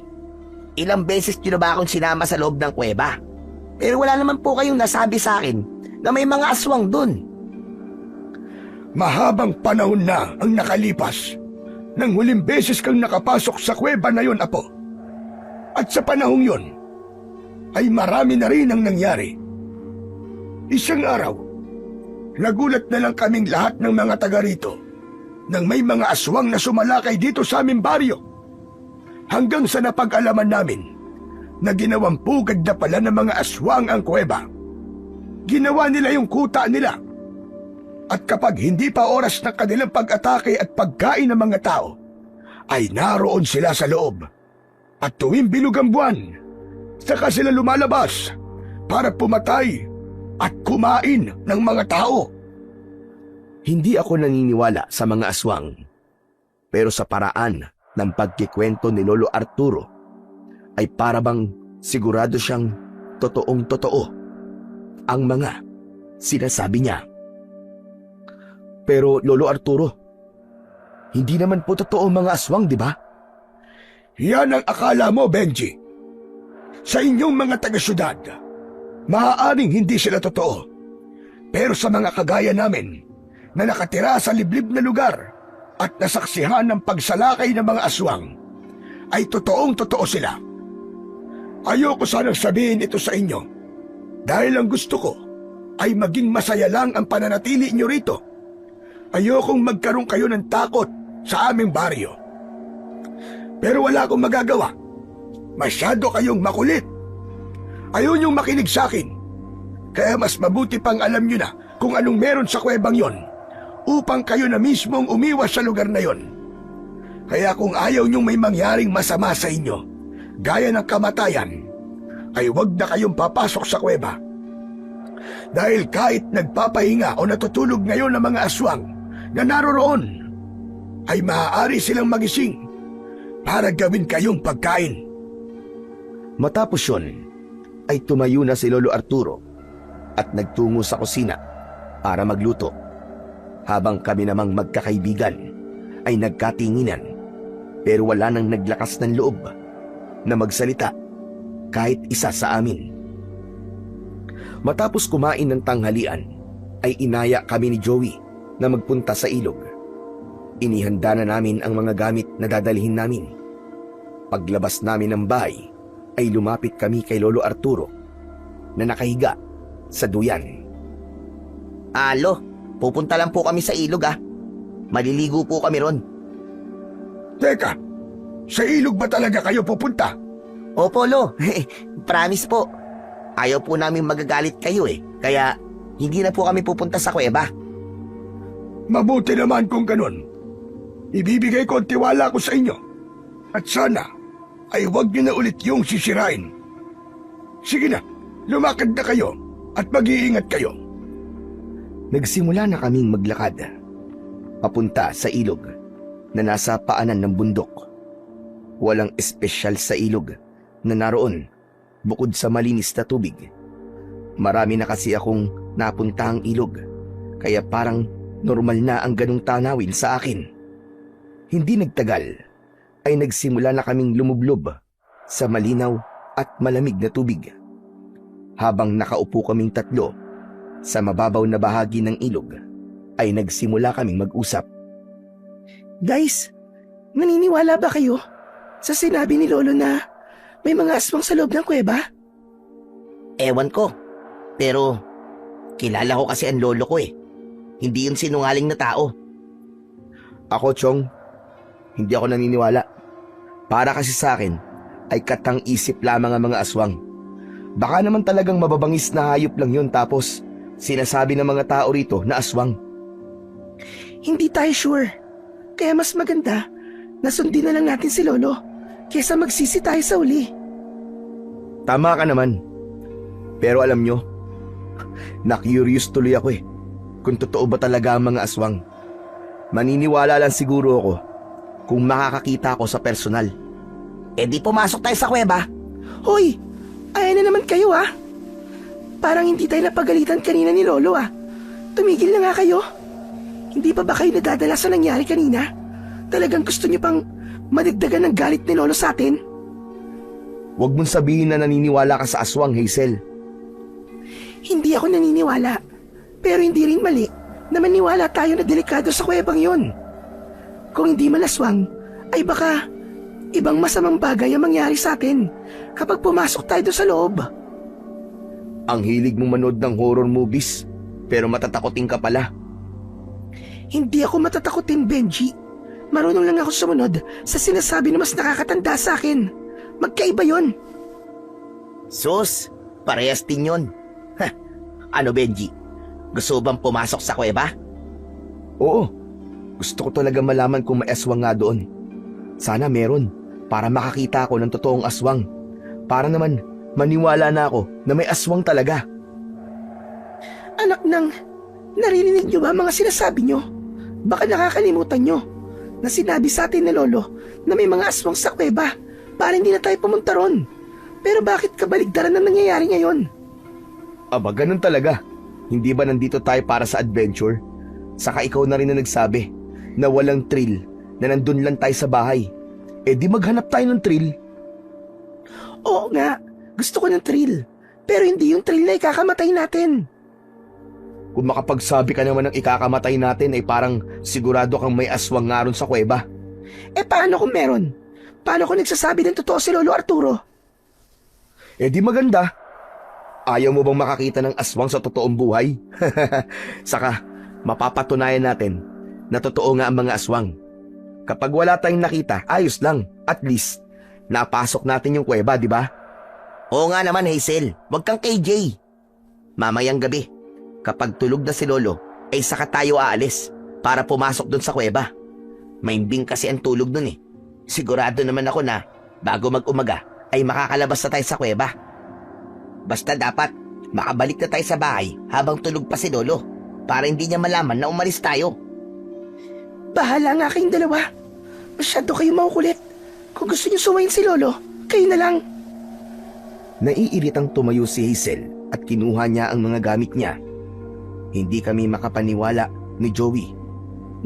Ilang beses nyo na ba akong sinama sa loob ng kuweba? Pero wala naman po kayong nasabi sa akin na may mga aswang dun. Mahabang panahon na ang nakalipas nang huling beses kang nakapasok sa kuweba na yon, Apo. At sa panahong yon, ay marami na rin ang nangyari. Isang araw, nagulat na lang kaming lahat ng mga taga rito nang may mga aswang na sumalakay dito sa aming baryo. Hanggang sa napag-alaman namin na ginawang pugad na pala ng mga aswang ang kuweba. Ginawa nila yung kuta nila. At kapag hindi pa oras ng kanilang pag-atake at pagkain ng mga tao, ay naroon sila sa loob. At tuwing bilog ang buwan, saka sila lumalabas para pumatay at kumain ng mga tao. Hindi ako naniniwala sa mga aswang. Pero sa paraan ng pagkikwento ni Lolo Arturo, ay parabang sigurado siyang totoong-totoo ang mga sinasabi niya. Pero Lolo Arturo, hindi naman po totoo ang mga aswang, di ba? Yan ang akala mo, Benji. Sa inyong mga taga-syudad, maaaring hindi sila totoo. Pero sa mga kagaya namin, na nakatira sa liblib na lugar at nasaksihan ng pagsalakay ng mga aswang, ay totoong-totoo sila. Ayoko sanang sabihin ito sa inyo, dahil ang gusto ko ay maging masaya lang ang pananatili inyo rito. Ayokong magkaroon kayo ng takot sa aming baryo. Pero wala akong magagawa. Masyado kayong makulit. Ayaw niyong makinig sa akin. Kaya mas mabuti pang alam niyo na kung anong meron sa kuwebang yon, upang kayo na mismong umiwas sa lugar na yon. Kaya kung ayaw niyong may mangyaring masama sa inyo, gaya ng kamatayan, ay huwag na kayong papasok sa kuweba. Dahil kahit nagpapahinga o natutulog ngayon ng mga aswang na naroroon, ay maaari silang magising para gawin kayong pagkain. Matapos yun, ay tumayo na si Lolo Arturo at nagtungo sa kusina para magluto. Habang kami namang magkakaibigan ay nagkatinginan, pero wala nang naglakas ng loob na magsalita kahit isa sa amin. Matapos kumain ng tanghalian, ay inaya kami ni Joey na magpunta sa ilog. Inihanda na namin ang mga gamit na dadalhin namin. Paglabas namin ng bahay, ay lumapit kami kay Lolo Arturo na nakahiga sa duyan. Alo, pupunta lang po kami sa ilog ah. Maliligo po kami ron. Teka, sa ilog ba talaga kayo pupunta? Opo, Lo. Promise po. Ayaw po namin magagalit kayo eh. Kaya hindi na po kami pupunta sa kuweba. Mabuti naman kung ganun. Ibibigay ko ang tiwala ko sa inyo. At sana ay huwag niyo na ulit yung sisirain. Sige na, lumakad na kayo at mag-iingat kayo. Nagsimula na kaming maglakad papunta sa ilog na nasa paanan ng bundok. Walang espesyal sa ilog na naroon bukod sa malinis na tubig. Marami na kasi akong napuntahang ilog, kaya parang normal na ang ganong tanawin sa akin. Hindi nagtagal ay nagsimula na kaming lumublob sa malinaw at malamig na tubig. Habang nakaupo kaming tatlo sa mababaw na bahagi ng ilog, ay nagsimula kaming mag-usap. Guys, naniniwala ba kayo sa sinabi ni Lolo na may mga aswang sa loob ng kuweba? Ewan ko. Pero kilala ko kasi ang lolo ko eh. Hindi yun sinungaling na tao. Ako, Chong, hindi ako naniniwala. Para kasi sa akin ay katang-isip lamang ang mga aswang. Baka naman talagang mababangis na hayop lang yun, tapos sinasabi ng mga tao rito na aswang. Hindi tayo sure. Kaya mas maganda na sundin na lang natin si Lolo kaysa magsisi tayo sa uli. Tama ka naman. Pero alam nyo, na-curious tuloy ako kung totoo ba talaga ang mga aswang. Maniniwala lang siguro ako kung makakakita ako sa personal. Eh di pumasok tayo sa kuweba. Hoy, ayan na naman kayo ah. Parang hindi tayo napagalitan kanina ni Lolo ah. Tumigil na nga kayo. Hindi pa ba kayo nadadala sa nangyari kanina? Talagang gusto niyo pang madagdagan ng galit ni Lolo sa atin? Huwag mong sabihin na naniniwala ka sa aswang, Hazel. Hindi ako naniniwala. Pero hindi rin mali na maniwala tayo na delikado sa kuwebang yon. Kung hindi malaswang, ay baka ibang masamang bagay ang mangyari sa atin kapag pumasok tayo doon sa loob. Ang hilig mong manood ng horror movies, pero matatakotin ka pala. Hindi ako matatakotin, Benji. Marunong lang ako sumunod sa sinasabi na mas nakakatanda sa akin. Magkaiba yon. Sus, parehas din yun. Ano Benji? Gusto bang pumasok sa kuweba? Oo, gusto ko talaga malaman kung may aswang nga doon. Sana meron, para makakita ako ng totoong aswang. Para naman maniwala na ako na may aswang talaga. Anak ng, naririnig niyo ba ang mga sinasabi niyo? Baka nakakalimutan niyo na sinabi sa atin ni Lolo na may mga aswang sa kuweba para hindi na tayo pumunta ron. Pero bakit kabaligtaran ang nangyayari ngayon? Aba, ganun talaga. Hindi ba nandito tayo para sa adventure? Saka ikaw na rin na nagsabi na walang thrill, na nandun lang tayo sa bahay. Eh di maghanap tayo ng thrill. Oo nga, gusto ko ng thrill. Pero hindi yung thrill na ikakamatay natin. Kung makapagsabi ka naman ng ikakamatay natin ay parang sigurado kang may aswang nga ron sa kuweba. Eh paano kung meron? Paano kung nagsasabi ng totoo si Lolo Arturo? Eh di maganda. Ayaw mo bang makakita ng aswang sa totoong buhay? Saka, mapapatunayan natin na totoo nga ang mga aswang. Kapag wala tayong nakita, ayos lang. At least, napasok natin yung kuweba, di ba? Oo nga naman Hazel, wag kang KJ. Mamayang gabi, kapag tulog na si Lolo, ay saka tayo aalis para pumasok dun sa kuweba. Maimbing kasi ang tulog dun eh. Sigurado naman ako na bago mag-umaga ay makakalabas na tayo sa kuweba. Basta dapat makabalik na tayo sa bahay habang tulog pa si Lolo para hindi niya malaman na umalis tayo. Bahala nga kayong dalawa. Masyado kayo makukulit. Kung gusto niyo suwayin si Lolo, kayo na lang. Naiiritang tumayo si Hazel at kinuha niya ang mga gamit niya. Hindi kami makapaniwala ni Joey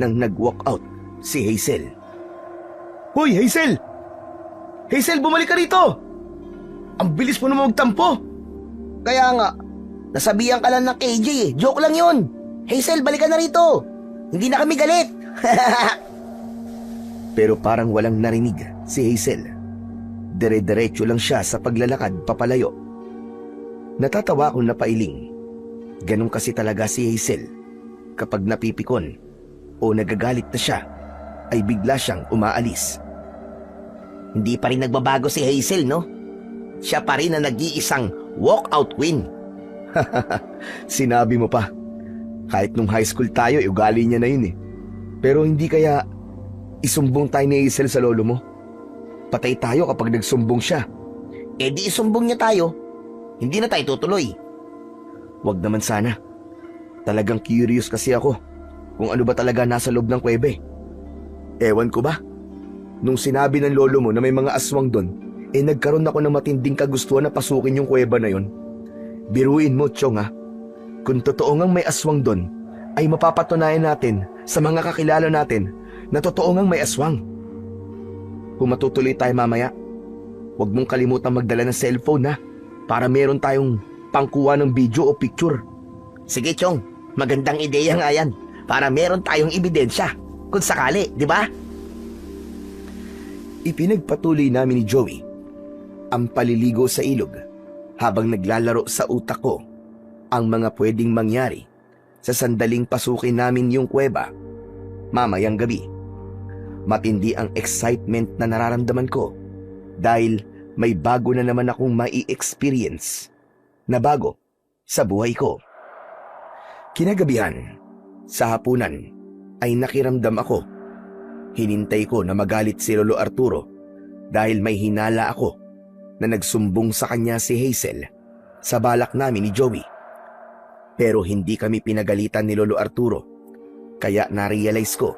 nang nag-walk out si Hazel. Hoy, Hazel! Hazel, bumalik ka rito! Ang bilis mo naman magtampo! Kaya nga, nasabihan ka lang ng KJ eh. Joke lang yun. Hazel, balikan na rito. Hindi na kami galit. Pero parang walang narinig si Hazel. Dire-diretso lang siya sa paglalakad papalayo. Natatawa akong napailing. Ganun kasi talaga si Hazel. Kapag napipikon o nagagalit na siya, ay bigla siyang umaalis. Hindi pa rin nagbabago si Hazel, no? Siya pa rin na nag-iisang walkout queen. Sinabi mo pa. Kahit nung high school tayo, ugali niya na yun eh. Pero hindi kaya isumbong tayo ni Hazel sa lolo mo? Patay tayo kapag nagsumbong siya. Eh di isumbong niya tayo. Hindi na tayo tutuloy. Wag naman sana. Talagang curious kasi ako kung ano ba talaga nasa loob ng kuwebe. Ewan ko ba? Nung sinabi ng lolo mo na may mga aswang doon, eh nagkaroon ako ng matinding kagustuhan na pasukin yung kuweba na yon. Biruin mo, Chong ha. Kung totoo ngang may aswang doon, ay mapapatunayan natin sa mga kakilala natin na totoo ngang may aswang. Kung matutuloy tayo mamaya, huwag mong kalimutan magdala ng cellphone ha, para meron tayong pangkuha ng video o picture. Sige, Chong. Magandang ideya nga yan. Para meron tayong ebidensya. Kung sakali, di ba? Ipinagpatuloy namin ni Joey ang paliligo sa ilog habang naglalaro sa utak ko ang mga pwedeng mangyari sa sandaling pasukin namin yung kuweba mamayang gabi. Matindi ang excitement na nararamdaman ko dahil may bago na naman akong mai-experience na bago sa buhay ko. Kinagabihan, sa hapunan, ay nakiramdam ako. Hinintay ko na magalit si Lolo Arturo dahil may hinala ako na nagsumbong sa kanya si Hazel sa balak namin ni Joey. Pero hindi kami pinagalitan ni Lolo Arturo, kaya narealize ko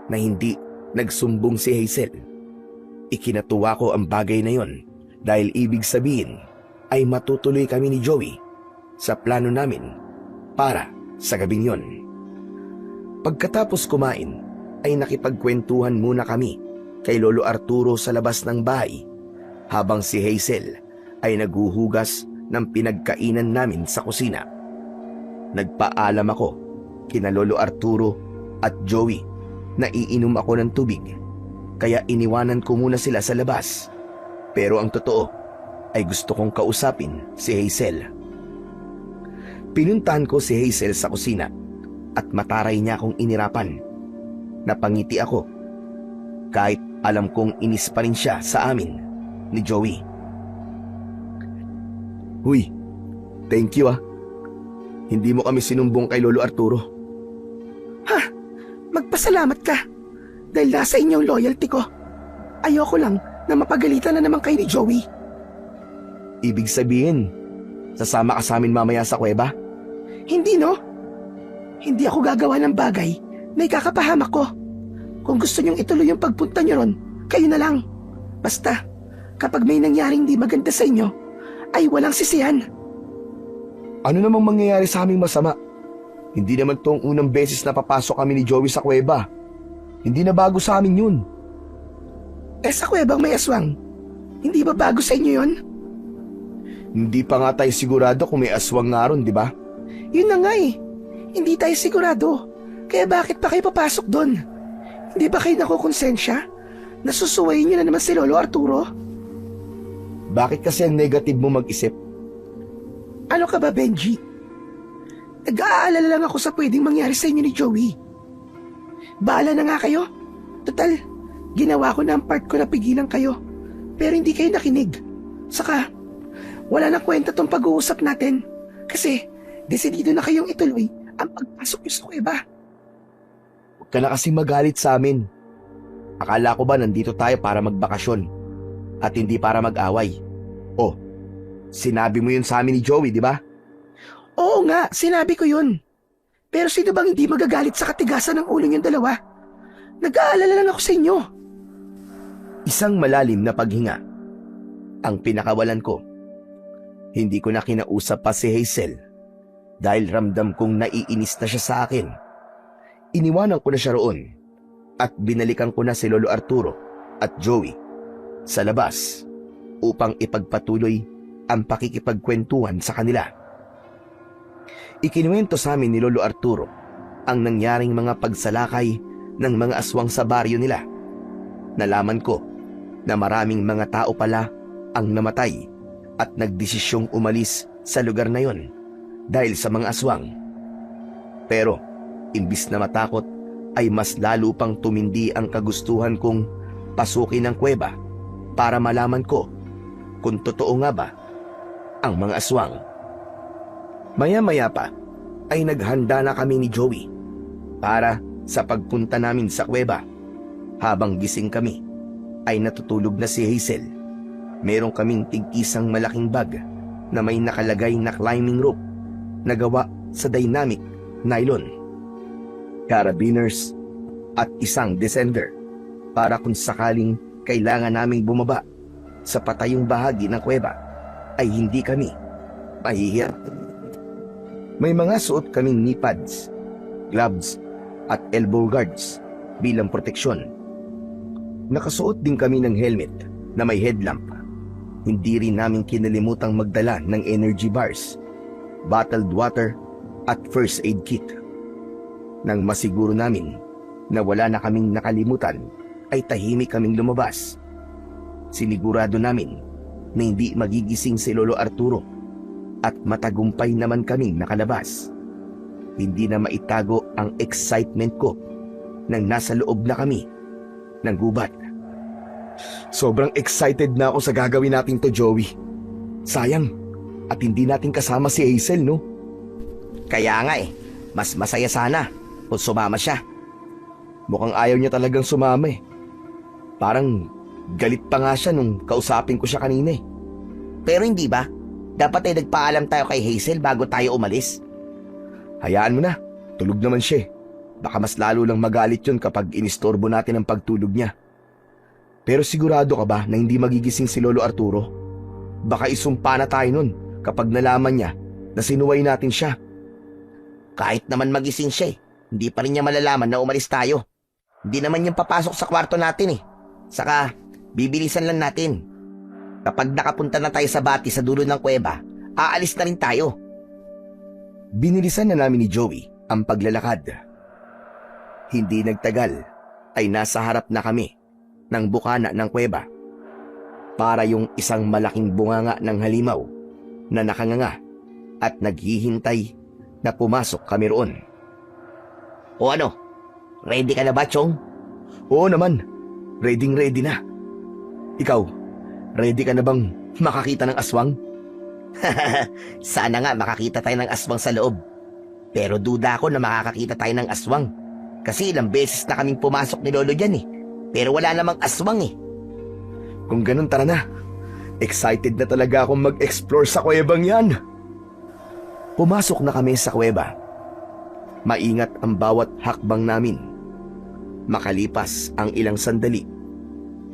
na hindi nagsumbong si Hazel. Ikinatuwa ko ang bagay na yon dahil ibig sabihin ay matutuloy kami ni Joey sa plano namin para sa gabing yon. Pagkatapos kumain ay nakipagkwentuhan muna kami kay Lolo Arturo sa labas ng bahay habang si Hazel ay naghuhugas ng pinagkainan namin sa kusina. Nagpaalam ako kina Lolo Arturo at Joey na iinom ako ng tubig, kaya iniwanan ko muna sila sa labas. Pero ang totoo ay gusto kong kausapin si Hazel. Pinuntahan ko si Hazel sa kusina at mataray niya akong inirapan. Napangiti ako kahit alam kong inis pa rin siya sa amin ni Joey. Huy, thank you ah. Hindi mo kami sinumbong kay Lolo Arturo. Ha? Magpasalamat ka. Dahil nasa inyo ang loyalty ko. Ayoko lang na mapagalitan na naman kayo ni Joey. Ibig sabihin, sasama ka sa amin mamaya sa kuweba? Hindi no? Hindi ako gagawa ng bagay na ikakapahamak ko. Kung gusto niyong ituloy yung pagpunta niyo ron, kayo na lang. Basta, kapag may nangyaring di maganda sa inyo, ay walang sisihan. Ano namang mangyayari sa aming masama? Hindi naman tong unang beses na papasok kami ni Joey sa kuweba. Hindi na bago sa amin yun. Sa kuwebang may aswang, hindi ba bago sa inyo yun? Hindi pa nga tayo sigurado kung may aswang nga ron, di ba? Yun na nga eh. Hindi tayo sigurado. Kaya bakit pa kayo papasok doon? Hindi ba kayo nakukonsensya? Nasusuwayin niyo na naman si Lolo Arturo? Bakit kasi ang negative mo mag-isip? Ano ka ba, Benji? Nag-aalala lang ako sa pwedeng mangyari sa inyo ni Joey. Bahala na nga kayo. Total, ginawa ko na ang part ko na pigilan kayo. Pero hindi kayo nakinig. Saka, wala na kwenta tong pag-uusap natin. Kasi, desidido na kayong ituloy ang pagpasok niyo sa kuweba. Huwag ka na kasi magalit sa amin. Akala ko ba nandito tayo para magbakasyon at hindi para mag-away? Oh, sinabi mo yun sa amin ni Joey, di ba? Oo nga, sinabi ko yun. Pero sino bang hindi magagalit sa katigasan ng ulo niyong dalawa? Nag-aalala lang ako sa inyo. Isang malalim na paghinga ang pinakawalan ko. Hindi ko na kinausap pa si Hazel dahil ramdam kong naiinis na siya sa akin. Iniwanan ko na siya roon at binalikan ko na si Lolo Arturo at Joey sa labas upang ipagpatuloy ang pakikipagkwentuhan sa kanila. Ikinuwento sa amin ni Lolo Arturo ang nangyaring mga pagsalakay ng mga aswang sa baryo nila. Nalaman ko na maraming mga tao pala ang namatay at nagdesisyong umalis sa lugar na yon dahil sa mga aswang. Pero imbis na matakot ay mas lalo pang tumindi ang kagustuhan kong pasukin ang kuweba para malaman ko kung totoo nga ba ang mga aswang. Maya-maya pa ay naghanda na kami ni Joey para sa pagpunta namin sa kuweba. Habang gising kami ay natutulog na si Hazel. Meron kaming tig-isang malaking bag na may nakalagay na climbing rope na gawa sa dynamic nylon, carabiners at isang descender para kung sakaling kailangan naming bumaba sa patayong bahagi ng kuweba ay hindi kami mahihirap. May mga suot kaming knee pads, gloves at elbow guards bilang proteksyon. Nakasuot din kami ng helmet na may headlamp. Hindi rin namin kinalimutang magdala ng energy bars, bottled water at first aid kit. Nang masiguro namin na wala na kaming nakalimutan ay tahimik kaming lumabas. Sinigurado namin na hindi magigising si Lolo Arturo at matagumpay naman kaming nakalabas. Hindi na maitago ang excitement ko nang nasa loob na kami ng gubat. Sobrang excited na ako sa gagawin natin to, Joey. Sayang, at hindi natin kasama si Hazel, no? Kaya nga mas masaya sana kung sumama siya. Mukhang ayaw niya talagang sumama eh. Parang galit pa nga siya nung kausapin ko siya kanina eh. Pero hindi ba? Dapat ay nagpaalam tayo kay Hazel bago tayo umalis. Hayaan mo na, tulog naman siya eh. Baka mas lalo lang magalit yun kapag inistorbo natin ang pagtulog niya. Pero sigurado ka ba na hindi magigising si Lolo Arturo? Baka isumpa na tayo nun kapag nalaman niya na sinuway natin siya. Kahit naman magising siya hindi pa rin niya malalaman na umalis tayo. Hindi naman yung papasok sa kwarto natin Saka, bibilisan lang natin. Kapag nakapunta na tayo sa bati sa dulo ng kuweba, aalis na rin tayo. Binilisan na namin ni Joey ang paglalakad. Hindi nagtagal ay nasa harap na kami ng bukana ng kuweba. Para yung isang malaking bunganga ng halimaw na nakanganga at naghihintay na pumasok kami roon. O ano, ready ka na ba, Chong? Oo naman, ready na. Ikaw, ready ka na bang makakita ng aswang? Sana nga makakita tayo ng aswang sa loob. Pero duda ako na makakakita tayo ng aswang. Kasi ilang beses na kaming pumasok ni Lolo dyan Pero wala namang aswang Kung ganun, tara na. Excited na talaga akong mag-explore sa kuwebang yan. Pumasok na kami sa kuweba. Maingat ang bawat hakbang namin. Makalipas ang ilang sandali,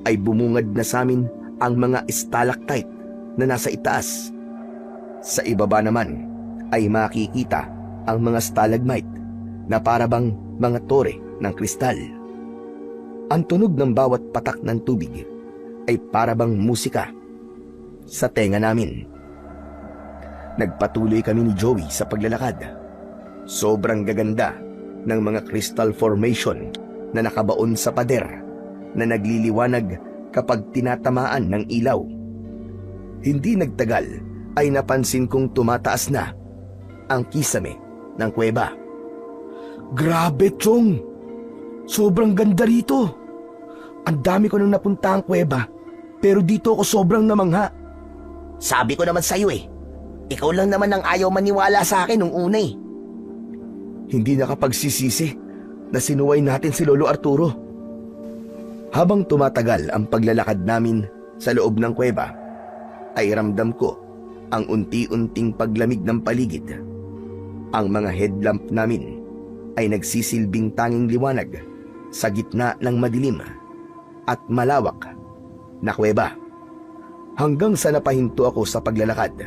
ay bumungad na sa amin ang mga stalactite na nasa itaas. Sa ibaba naman ay makikita ang mga stalagmite na parabang mga tore ng kristal. Ang tunog ng bawat patak ng tubig ay parabang musika sa tenga namin. Nagpatuloy kami ni Joey sa paglalakad. Sobrang gaganda ng mga crystal formation na nakabaon sa pader na nagliliwanag kapag tinatamaan ng ilaw. Hindi nagtagal ay napansin kong tumataas na ang kisame ng kuweba. Grabe, Chong! Sobrang ganda rito. Ang dami ko nang napunta ang kuweba, pero dito ako sobrang namangha. Sabi ko naman sa'yo ikaw lang naman ang ayaw maniwala sa akin nung una Hindi nakapagsisisi na sinuway natin si Lolo Arturo. Habang tumatagal ang paglalakad namin sa loob ng kuweba, ay ramdam ko ang unti-unting paglamig ng paligid. Ang mga headlamp namin ay nagsisilbing tanging liwanag sa gitna ng madilim at malawak na kuweba. Hanggang sa napahinto ako sa paglalakad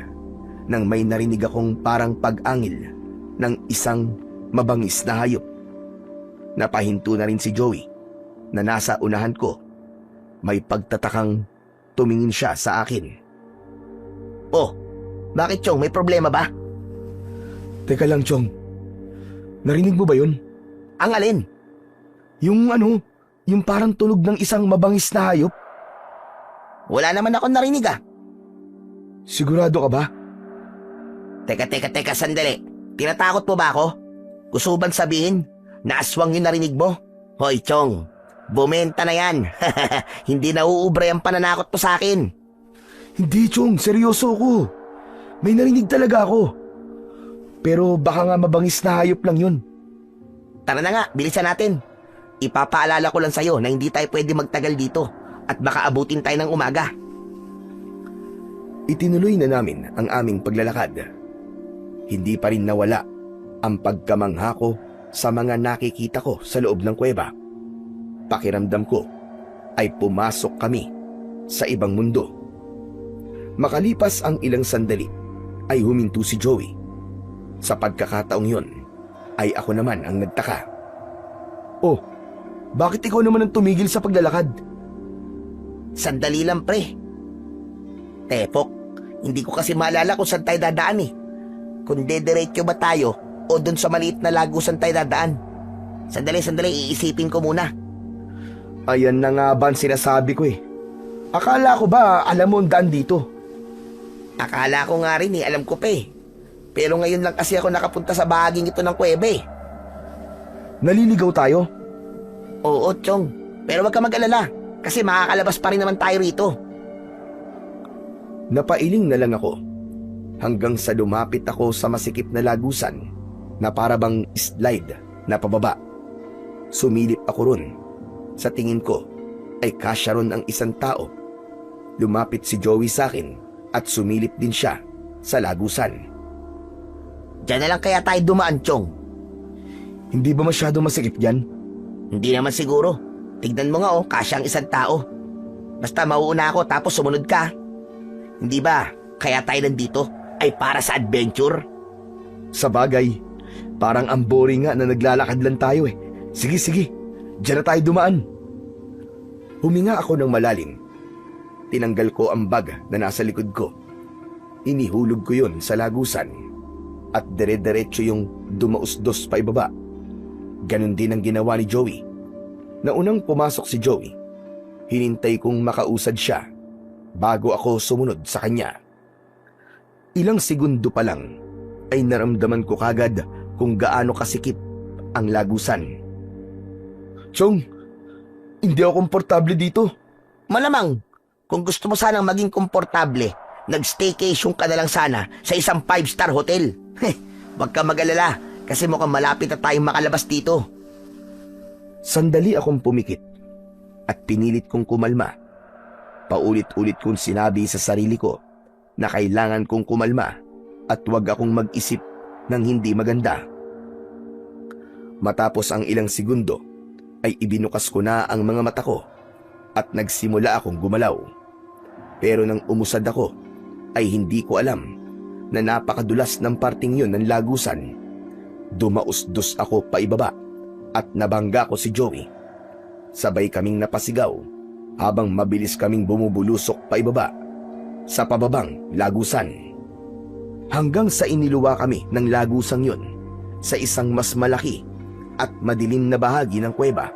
nang may narinig akong parang pag-angil ng isang mabangis na hayop. Napahinto na rin si Joey na nasa unahan ko. May pagtatakang tumingin siya sa akin. Oh, bakit, Chong? May problema ba? Teka lang, Chong. Narinig mo ba yun? Ang alin? Yung parang tunog ng isang mabangis na hayop. Wala naman ako narinig Sigurado ka ba? Teka, sandali. Tinatakot mo ba ako? Gusto bang sabihin na aswang yung narinig mo? Hoy, Chong, bumenta na yan. Hindi na uubray ang pananakot mo sa akin. Hindi, Chong. Seryoso ko. May narinig talaga ako. Pero baka nga mabangis na hayop lang yun. Tara na nga, bilisan natin. Ipapaalala ko lang sa'yo na hindi tayo pwede magtagal dito at baka abutin tayo ng umaga. Itinuloy na namin ang aming paglalakad. Hindi pa rin nawala ang pagkamangha ko sa mga nakikita ko sa loob ng kuweba. Pakiramdam ko ay pumasok kami sa ibang mundo. Makalipas ang ilang sandali ay huminto si Joey. Sa pagkakataong yun ay ako naman ang nagtaka. Oh, bakit ikaw naman ang tumigil sa paglalakad? Sandali lang, pre. Tepok, hindi ko kasi maalala kung saan tayo dadaan Kung dediretso ba tayo o dun sa maliit na lagusan tayo dadaan. Sandali, iisipin ko muna. Ayan na nga ba ang sinasabi ko Akala ko ba alam mo ang daan dito? Akala ko nga rin alam ko pa Pero ngayon lang kasi ako nakapunta sa bahaging ito ng kuweba Naliligaw tayo? Oo, Chong. Pero wag ka mag-alala kasi makakalabas pa rin naman tayo rito. Napailing na lang ako hanggang sa lumapit ako sa masikip na lagusan na parabang slide na pababa. Sumilip ako ron. Sa tingin ko ay kasya ron ang isang tao. Lumapit si Joey sa akin at sumilip din siya sa lagusan. Diyan na lang kaya tayo dumaan, Chong. Hindi ba masyado masikip yan? Hindi naman siguro. Tignan mo nga kasya ang isang tao. Basta mauuna ako tapos sumunod ka. Hindi ba, kaya tayo nandito ay para sa adventure? Sa bagay, parang ang boring nga na naglalakad lang tayo eh. Sige, sige. Diyan na tayo dumaan. Huminga ako ng malalim. Tinanggal ko ang bag na nasa likod ko. Inihulog ko yun sa lagusan. At dire-diretso yung dumausdos pa ibaba. Ganon din ang ginawa ni Joey. Naunang pumasok si Joey, hinintay kong makausad siya bago ako sumunod sa kanya. Ilang segundo pa lang ay naramdaman ko kagad kung gaano kasikip ang lagusan. Chong, hindi ako komportable dito. Malamang, kung gusto mo sanang maging komportable, nag-staycation ka na lang sana sa isang 5-star hotel. Huwag ka mag-alala kasi mukhang malapit na tayong makalabas dito. Sandali akong pumikit at pinilit kong kumalma. Paulit-ulit kong sinabi sa sarili ko na kailangan kong kumalma at huwag akong mag-isip ng hindi maganda. Matapos ang ilang segundo ay ibinukas ko na ang mga mata ko at nagsimula akong gumalaw. Pero nang umusad ako ay hindi ko alam na napakadulas ng parting yun ng lagusan. Dumausdos ako paibaba at nabangga ko si Joey. Sabay kaming napasigaw habang mabilis kaming bumubulusok paibaba sa pababang lagusan. Hanggang sa iniluwa kami ng lagusang yun sa isang mas malaki at madilim na bahagi ng kuweba.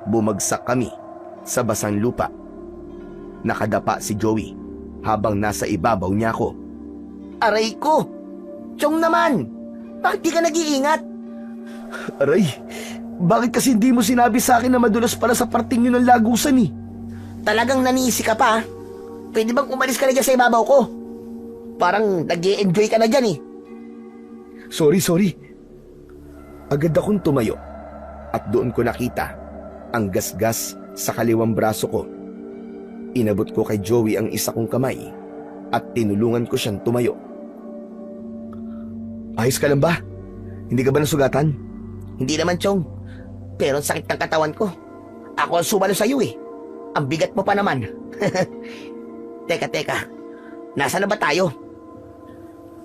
Bumagsak kami sa basang lupa. Nakadapa si Joey habang nasa ibabaw niya ako. Aray ko! Chong naman! Bakit di ka nag-iingat? Aray, bakit kasi hindi mo sinabi sa akin na madulas pala sa parting yun ng lagusan eh? Talagang nanisi ka pa? Pwede bang umalis ka na dyan sa ibabaw ko? Parang nag-i-enjoy ka na dyan eh. Sorry. Agad akong tumayo at doon ko nakita ang gasgas sa kaliwang braso ko. Inabot ko kay Joey ang isa kong kamay at tinulungan ko siyang tumayo. Ayos ka lang ba? Hindi ka ba nasugatan? Hindi naman, Chong. Pero ang sakit ng katawan ko. Ako ang sumalo sa'yo eh. Ang bigat mo pa naman. Teka. Nasaan na ba tayo?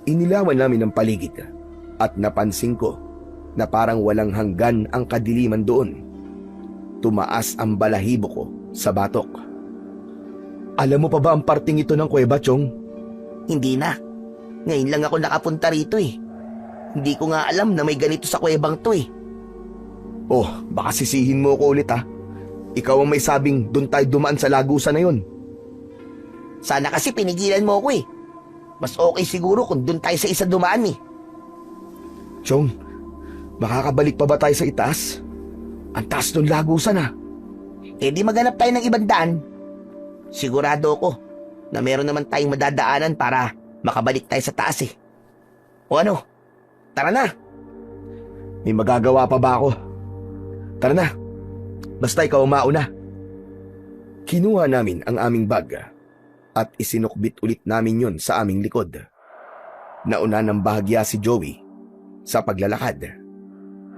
Inilawan namin ang paligid at napansin ko na parang walang hanggan ang kadiliman doon. Tumaas ang balahibo ko sa batok. Alam mo pa ba ang parting ito ng kuweba, Chong? Hindi na. Ngayon lang ako nakapunta rito eh. Hindi ko nga alam na may ganito sa kuwebang to eh. Oh, baka sisihin mo ko ulit ha. Ikaw ang may sabing doon tayo dumaan sa lagusan na yon. Sana kasi pinigilan mo ako eh. Mas okay siguro kung doon tayo sa isa dumaan eh. Chong, makakabalik pa ba tayo sa itaas? Ang taas ng lagusan ha. Eh di maghanap tayo ng ibang daan. Sigurado ko na meron naman tayong madadaanan para makabalik tayo sa taas eh. O ano? Tara na. May magagawa pa ba ako? Tara na. Basta ikaw mauna. Kinuha namin ang aming bag at isinukbit ulit namin yon sa aming likod. Nauna ng bahagya si Joey sa paglalakad.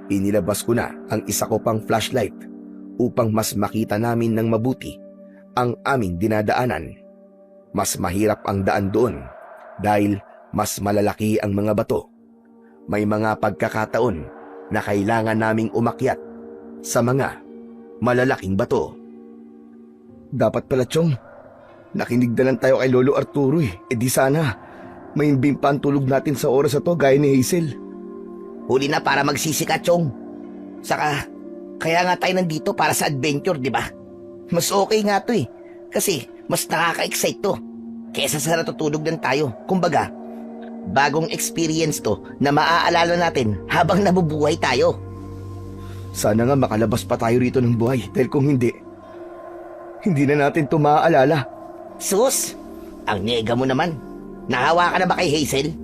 Inilabas ko na ang isa ko pang flashlight upang mas makita namin ng mabuti ang aming dinadaanan. Mas mahirap ang daan doon dahil mas malalaki ang mga bato. May mga pagkakataon na kailangan naming umakyat sa mga malalaking bato. Dapat pala, Chong. Nakinig na lang tayo kay Lolo Arturo eh. E di sana, may pa ang tulog natin sa oras na to gaya ni Hazel. Huli na para magsisika, Chong. Saka, kaya nga tayo nandito para sa adventure, di ba? Mas okay nga to eh. Kasi, mas nakaka-excite to. Kesa sa natutulog lang tayo. Kumbaga, bagong experience to na maaalala natin habang nabubuhay tayo. Sana nga makalabas pa tayo rito ng buhay dahil kung hindi na natin ito maaalala. Sus, ang nega mo naman. Nahawa ka na ba kay Hazel?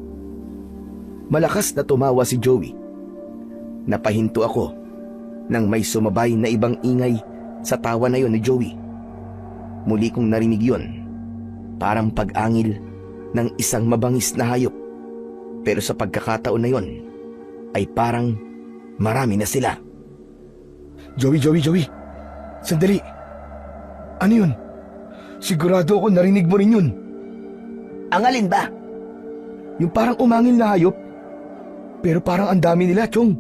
Malakas na tumawa si Joey. Napahinto ako nang may sumabay na ibang ingay sa tawa na yon ni Joey. Muli kong narinig yon, parang pag-angil ng isang mabangis na hayop. Pero sa pagkakataon na yon, ay parang marami na sila. Joey. Sandali. Ano yun? Sigurado ako narinig mo rin yun. Ang alin ba? Yung parang umangil na hayop. Pero parang ang dami nila, Chong.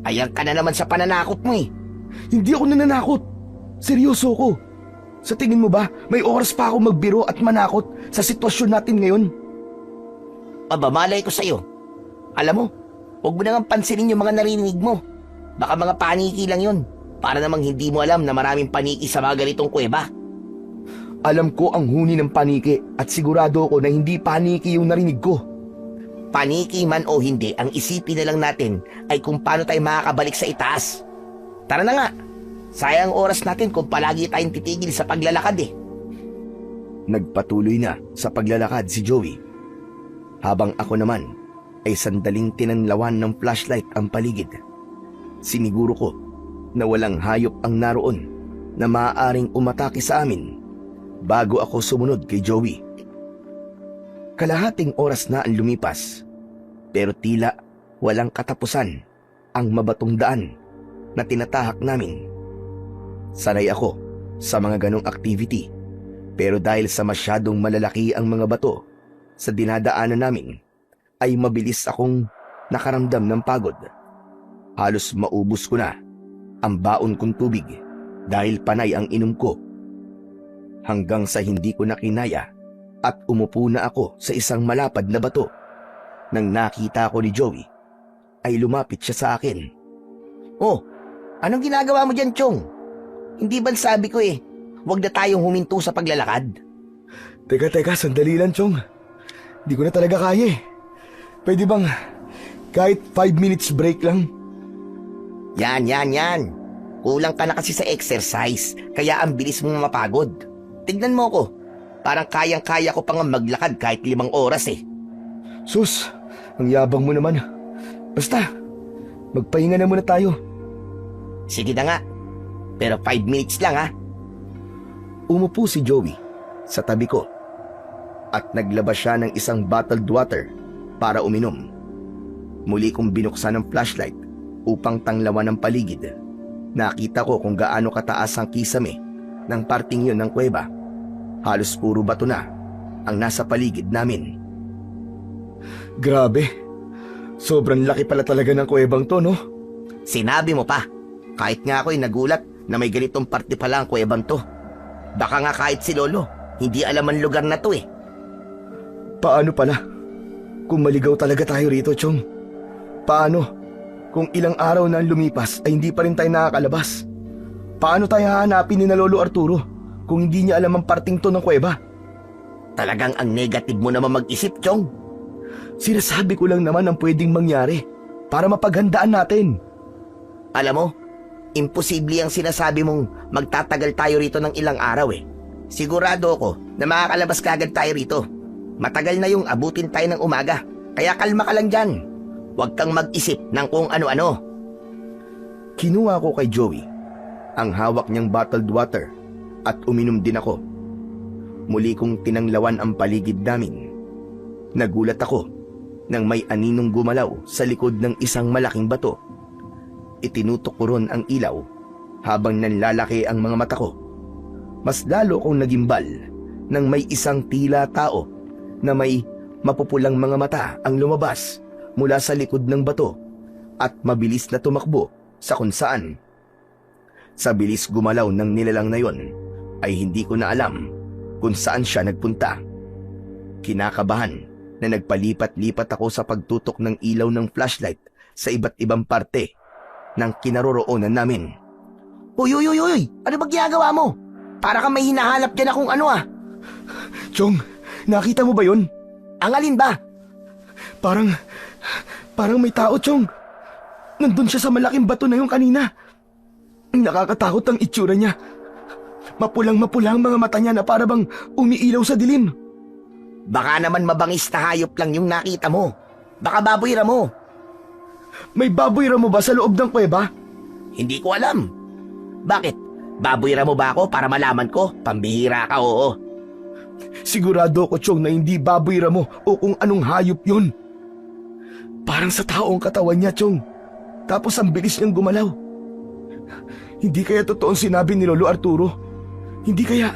Ayan ka na naman sa pananakot mo eh. Hindi ako nananakot. Seryoso ko. Sa tingin mo ba, may oras pa ako magbiro at manakot sa sitwasyon natin ngayon? Aba, malay ko sa'yo. Alam mo, huwag mo nang pansinin yung mga narinig mo. Baka mga paniki lang yun. Para namang hindi mo alam na maraming paniki sa mga ganitong kuweba. Alam ko ang huni ng paniki at sigurado ako na hindi paniki yung narinig ko. Paniki man o hindi, ang isipin na lang natin ay kung paano tayo makakabalik sa itaas. Tara na nga. Sayang oras natin kung palagi tayong titigil sa paglalakad eh. Nagpatuloy na sa paglalakad si Joey. Habang ako naman ay sandaling tinanlawan ng flashlight ang paligid. Siniguro ko na walang hayop ang naroon na maaaring umatake sa amin bago ako sumunod kay Joey. Kalahating oras na ang lumipas, pero tila walang katapusan ang mabatong daan na tinatahak namin. Sanay ako sa mga ganong activity, pero dahil sa masyadong malalaki ang mga bato sa dinadaanan namin, ay mabilis akong nakaramdam ng pagod. Halos maubos ko na ang baon kong tubig dahil panay ang inom ko. Hanggang sa hindi ko na kinaya at umupo na ako sa isang malapad na bato. Nang nakita ko ni Joey, ay lumapit siya sa akin. Oh, anong ginagawa mo dyan, Chong? Hindi ba sabi ko eh, huwag na tayong huminto sa paglalakad? Teka, sandali lang, Chong. Di ko na talaga kaya eh. Pwede bang kahit 5 minutes break lang? Yan. Kulang ka na kasi sa exercise, kaya ang bilis mong mapagod. Tignan mo ko, parang kayang-kaya ko pang maglakad kahit 5 oras eh. Sus, ang yabang mo naman. Basta, magpahinga na muna tayo. Sige na nga, pero 5 minutes lang ha. Umupo si Joey sa tabi ko at naglabas siya ng isang bottled water para uminom. Muli kong binuksan ang flashlight upang tanglawan ang paligid. Nakita ko kung gaano kataas ang kisame ng parting yun ng kuweba. Halos puro bato na ang nasa paligid namin. Grabe, sobrang laki pala talaga ng kuwebang to, no? Sinabi mo pa, kahit nga ako'y nagulat na may ganitong parte pala ang kuwebang to. Baka nga kahit si Lolo, hindi alam ang lugar na to eh. Paano pala? Kung maligaw talaga tayo rito, Chong. Paano? Kung ilang araw na ang lumipas ay hindi pa rin tayo nakakalabas. Paano tayo hahanapin ni na Lolo Arturo kung hindi niya alam ang parting to ng kuweba? Talagang ang negative mo naman mag-isip, Chong. Sinasabi ko lang naman ang pwedeng mangyari para mapaghandaan natin. Alam mo, imposible ang sinasabi mong magtatagal tayo rito ng ilang araw eh. Sigurado ako na makakalabas kagad tayo rito. Matagal na yung abutin tayo ng umaga, kaya kalma ka lang dyan. Huwag kang mag-isip ng kung ano-ano. Kinuha ko kay Joey ang hawak niyang bottled water at uminom din ako. Muli kong tinanglawan ang paligid namin. Nagulat ako nang may aninong gumalaw sa likod ng isang malaking bato. Itinutok ko ron ang ilaw habang nanlalaki ang mga mata ko. Mas lalo akong nagimbal nang may isang tila tao na may mapupulang mga mata ang lumabas mula sa likod ng bato at mabilis na tumakbo sa kung saan. Sa bilis gumalaw ng nilalang na yon ay hindi ko na alam kung saan siya nagpunta. Kinakabahan na nagpalipat-lipat ako sa pagtutok ng ilaw ng flashlight sa iba't ibang parte ng kinaroroonan namin. Uy! Ano ba ginagawa mo? Para kang may hinahanap dyan akong ano ah. Chong, nakita mo ba yun? Ang alin ba? Parang may tao, Chong. Nandun siya sa malaking bato na yung kanina. Nakakatakot ang itsura niya. Mapulang-mapula ang mga mata niya na para bang umiilaw sa dilim. Baka naman mabangis na hayop lang yung nakita mo. Baka baboy mo. May baboy mo ba sa loob ng kuweba? Hindi ko alam. Bakit? Baboy mo ba ako para malaman ko? Pambihira ka, oo. Sigurado ko, Chong, na hindi baboy mo o kung anong hayop yun. Parang sa taong katawan niya, Chong. Tapos ang bilis niyang gumalaw. Hindi kaya totoong sinabi ni Lolo Arturo? Hindi kaya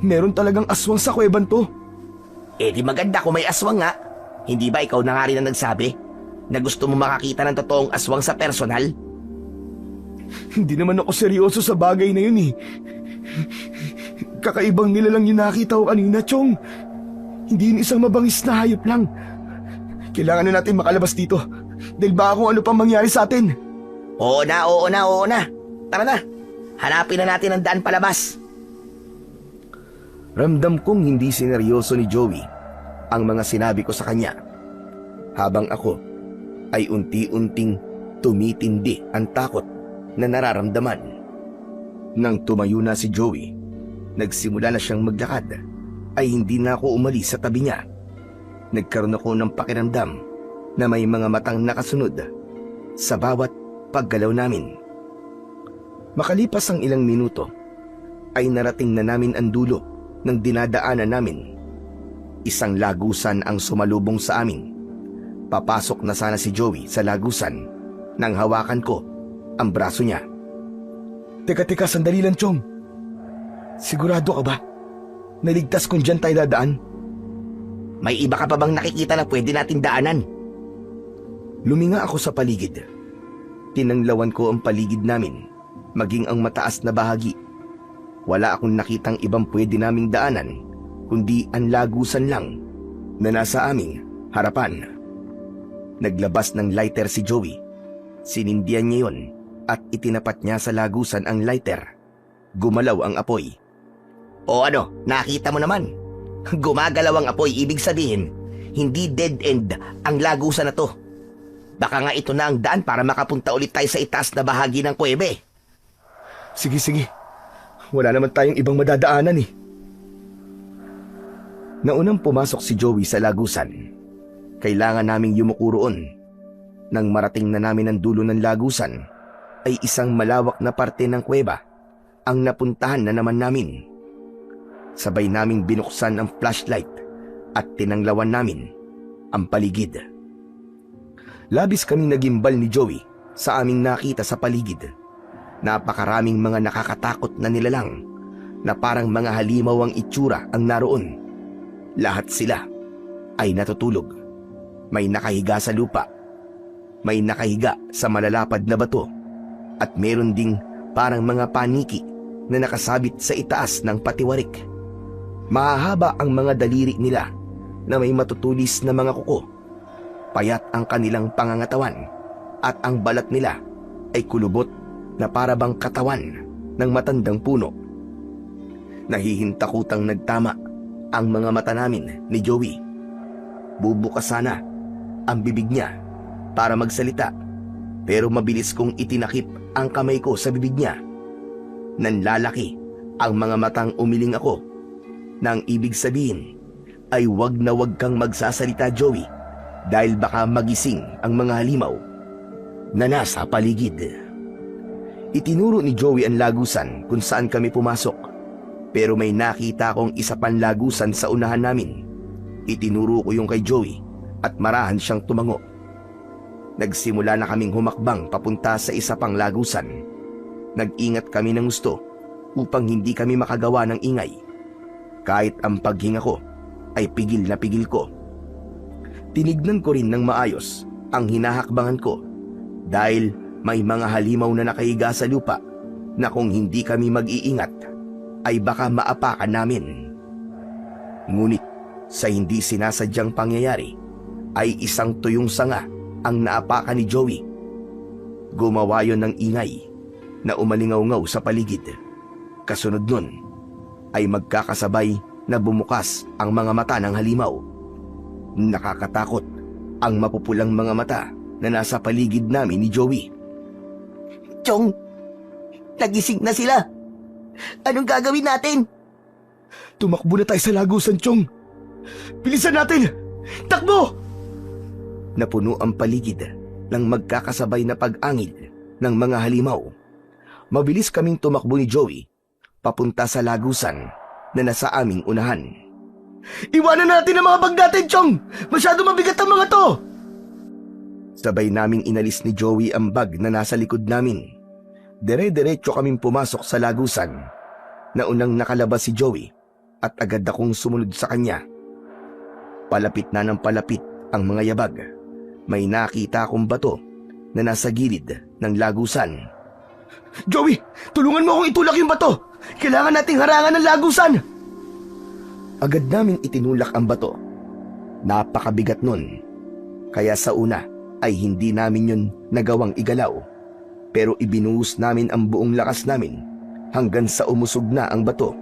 meron talagang aswang sa kuweban to? Eh di maganda kung may aswang nga. Hindi ba ikaw na nga rin ang nagsabi na gusto mo makakita ng totoong aswang sa personal? Hindi naman ako seryoso sa bagay na yun eh. Kakaibang nilalang yung nakita ko kanina, Chong. Hindi yun isang mabangis na hayop lang. Kailangan na natin makalabas dito. Dahil baka kung ano pang mangyari sa atin. Oo na. Tara na. Hanapin na natin ang daan palabas. Ramdam kong hindi sineryoso ni Joey ang mga sinabi ko sa kanya. Habang ako ay unti-unting tumitindi ang takot na nararamdaman. Nang tumayo na si Joey, nagsimula na siyang maglakad, ay hindi na ako umalis sa tabi niya. Nagkaroon ako ng pakiramdam na may mga matang nakasunod sa bawat paggalaw namin. Makalipas ang ilang minuto, ay narating na namin ang dulo ng dinadaanan namin. Isang lagusan ang sumalubong sa amin. Papasok na sana si Joey sa lagusan nang hawakan ko ang braso niya. Teka, sandali lang, Chong. Sigurado ka ba? Naligtas kung dyan tayo dadaan? May iba ka pa bang nakikita na pwede natin daanan? Luminga ako sa paligid. Tinanglawan ko ang paligid namin, maging ang mataas na bahagi. Wala akong nakitang ibang pwede naming daanan, kundi ang lagusan lang na nasa aming harapan. Naglabas ng lighter si Joey. Sinindihan niya yun at itinapat niya sa lagusan ang lighter. Gumalaw ang apoy. O ano, nakita mo naman. Gumagalaw ang apoy, ibig sabihin, hindi dead end ang lagusan na to. Baka nga ito na ang daan para makapunta ulit tayo sa itaas na bahagi ng kuwebe. Sige. Wala naman tayong ibang madadaanan eh. Naunang pumasok si Joey sa lagusan. Kailangan naming yumuko roon. Nang marating na namin ang dulo ng lagusan, ay isang malawak na parte ng kuweba ang napuntahan na naman namin. Sabay naming binuksan ang flashlight at tinanglawan namin ang paligid. Labis kaming nagimbal ni Joey sa aming nakita sa paligid. Napakaraming mga nakakatakot na nilalang na parang mga halimaw ang itsura ang naroon. Lahat sila ay natutulog. May nakahiga sa lupa, may nakahiga sa malalapad na bato, at meron ding parang mga paniki na nakasabit sa itaas ng patiwarik. Mahahaba ang mga daliri nila na may matutulis na mga kuko. Payat ang kanilang pangangatawan at ang balat nila ay kulubot na parabang katawan ng matandang puno. Nahihintakutang nagtama ang mga mata namin ni Joey. Bubukas sana ang bibig niya para magsalita, pero mabilis kong itinakip ang kamay ko sa bibig niya. Nanlalaki ang mga matang umiling ako, na ang ibig sabihin ay wag na wag kang magsasalita, Joey, dahil baka magising ang mga halimaw na nasa paligid. Itinuro ni Joey ang lagusan kung saan kami pumasok, pero may nakita akong isa pang lagusan sa unahan namin. Itinuro ko yung kay Joey at marahan siyang tumango. Nagsimula na kaming humakbang papunta sa isa pang lagusan. Nag-ingat kami ng gusto upang hindi kami makagawa ng ingay. Kahit ang paghinga ko ay pigil na pigil ko. Tinignan ko rin ng maayos ang hinahakbangan ko dahil may mga halimaw na nakahiga sa lupa na kung hindi kami mag-iingat ay baka maapakan namin. Ngunit sa hindi sinasadyang pangyayari ay isang tuyong sanga ang naapakan ni Joey. Gumawa yon ng ingay na umalingaw-ngaw sa paligid. Kasunod nun ay magkakasabay na bumukas ang mga mata ng halimaw. Nakakatakot ang mapupulang mga mata na nasa paligid namin ni Joey. Chong, nagising na sila. Anong gagawin natin? Tumakbo na tayo sa lagusan, Chong. Bilisan natin! Takbo! Napuno ang paligid ng magkakasabay na pag-angil ng mga halimaw. Mabilis kaming tumakbo ni Joey papunta sa lagusan na nasa aming unahan. Iwanan natin ang mga bag natin, Chong! Masyado mabigat ang mga to! Sabay naming inalis ni Joey ang bag na nasa likod namin. Dire-diretso kaming pumasok sa lagusan. Naunang nakalabas si Joey at agad akong sumunod sa kanya. Palapit na ng palapit ang mga yabag. May nakita akong bato na nasa gilid ng lagusan. Joey, tulungan mo akong itulak yung bato! Kailangan nating harangan ng lagusan! Agad namin itinulak ang bato. Napakabigat nun. Kaya sa una ay hindi namin yun nagawang igalaw. Pero ibinuhos namin ang buong lakas namin hanggang sa umusog na ang bato.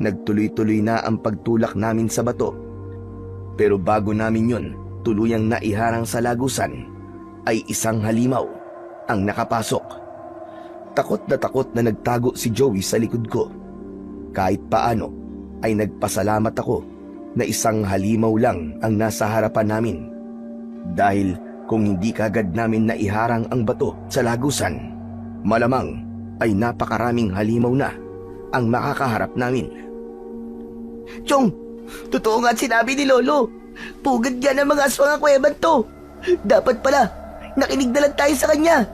Nagtuloy-tuloy na ang pagtulak namin sa bato. Pero bago namin yun tuluyang naiharang sa lagusan, ay isang halimaw ang nakapasok. Takot na nagtago si Joey sa likod ko. Kahit paano ay nagpasalamat ako na isang halimaw lang ang nasa harapan namin. Dahil kung hindi kagad namin naiharang ang bato sa lagusan, malamang ay napakaraming halimaw na ang makakaharap namin. Chong, totoo nga at sinabi ni Lolo. Pugad yan ang mga aswang ang kuweban to. Dapat pala, nakinig na lang tayo sa kanya.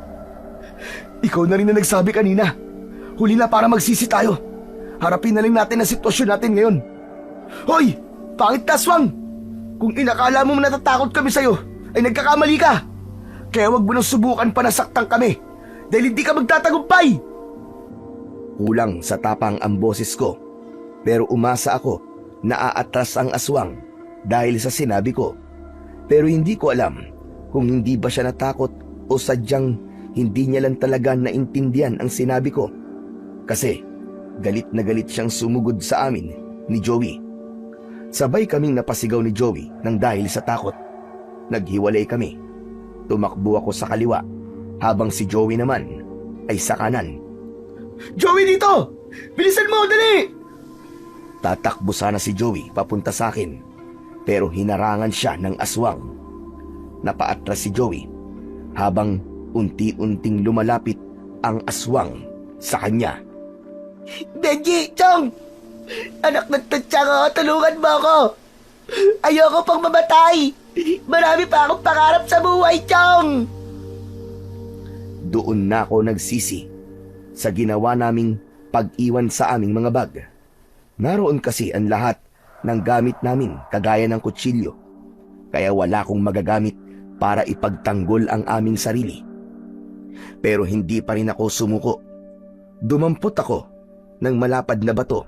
Ikaw na rin na nagsabi kanina. Huli na para magsisi tayo. Harapin na lang natin ang sitwasyon natin ngayon. Hoy! Pangit na aswang! Kung inakala mo natatakot kami sa'yo, ay nagkakamali ka. Kaya wag mo nang subukan pa na saktan kami. Dahil hindi ka magtatagumpay. Kulang sa tapang ang boses ko. Pero umasa ako na aatras ang aswang dahil sa sinabi ko. Pero hindi ko alam kung hindi ba siya natakot o sadyang hindi niya lang talaga naintindihan ang sinabi ko. Kasi galit na galit siyang sumugod sa amin ni Joey. Sabay kaming napasigaw ni Joey nang dahil sa takot. Naghiwalay kami. Tumakbo ako sa kaliwa habang si Joey naman ay sa kanan. Joey, dito! Bilisan mo, dali! Tatakbo sana si Joey papunta sa akin. Pero hinarangan siya ng aswang. Napaatras si Joey habang unti-unting lumalapit ang aswang sa kanya. Benji, Chong! Anak ng tatsanga, tulungan mo ako! Ayoko pang mamatay! Marami pa akong pangarap sa buhay, Chong! Doon na ako nagsisi sa ginawa naming pag-iwan sa aming mga bag. Naroon kasi ang lahat ng gamit namin kagaya ng kutsilyo. Kaya wala akong magagamit para ipagtanggol ang aming sarili. Pero hindi pa rin ako sumuko. Dumampot ako ng malapad na bato.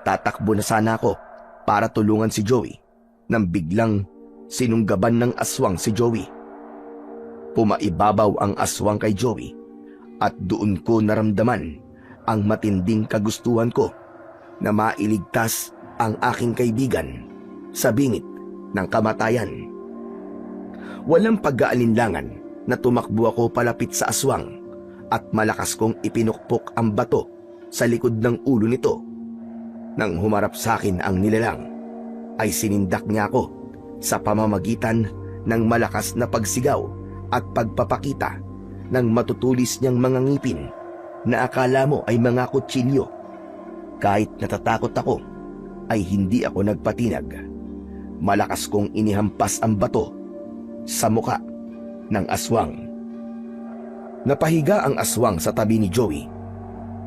Tatakbo na sana ako para tulungan si Joey nang biglang sinunggaban ng aswang si Joey. Pumaibabaw ang aswang kay Joey at doon ko naramdaman ang matinding kagustuhan ko na mailigtas ang aking kaibigan sa bingit ng kamatayan. Walang pag-aalinlangan na tumakbo ako palapit sa aswang at malakas kong ipinukpok ang bato sa likod ng ulo nito. Nang humarap sa akin ang nilalang, ay sinindak niya ako sa pamamagitan ng malakas na pagsigaw at pagpapakita ng matutulis niyang mga ngipin na akala mo ay mga kutsilyo. Kahit natatakot ako, ay hindi ako nagpatinag. Malakas kong inihampas ang bato sa muka ng aswang. Napahiga ang aswang sa tabi ni Joey.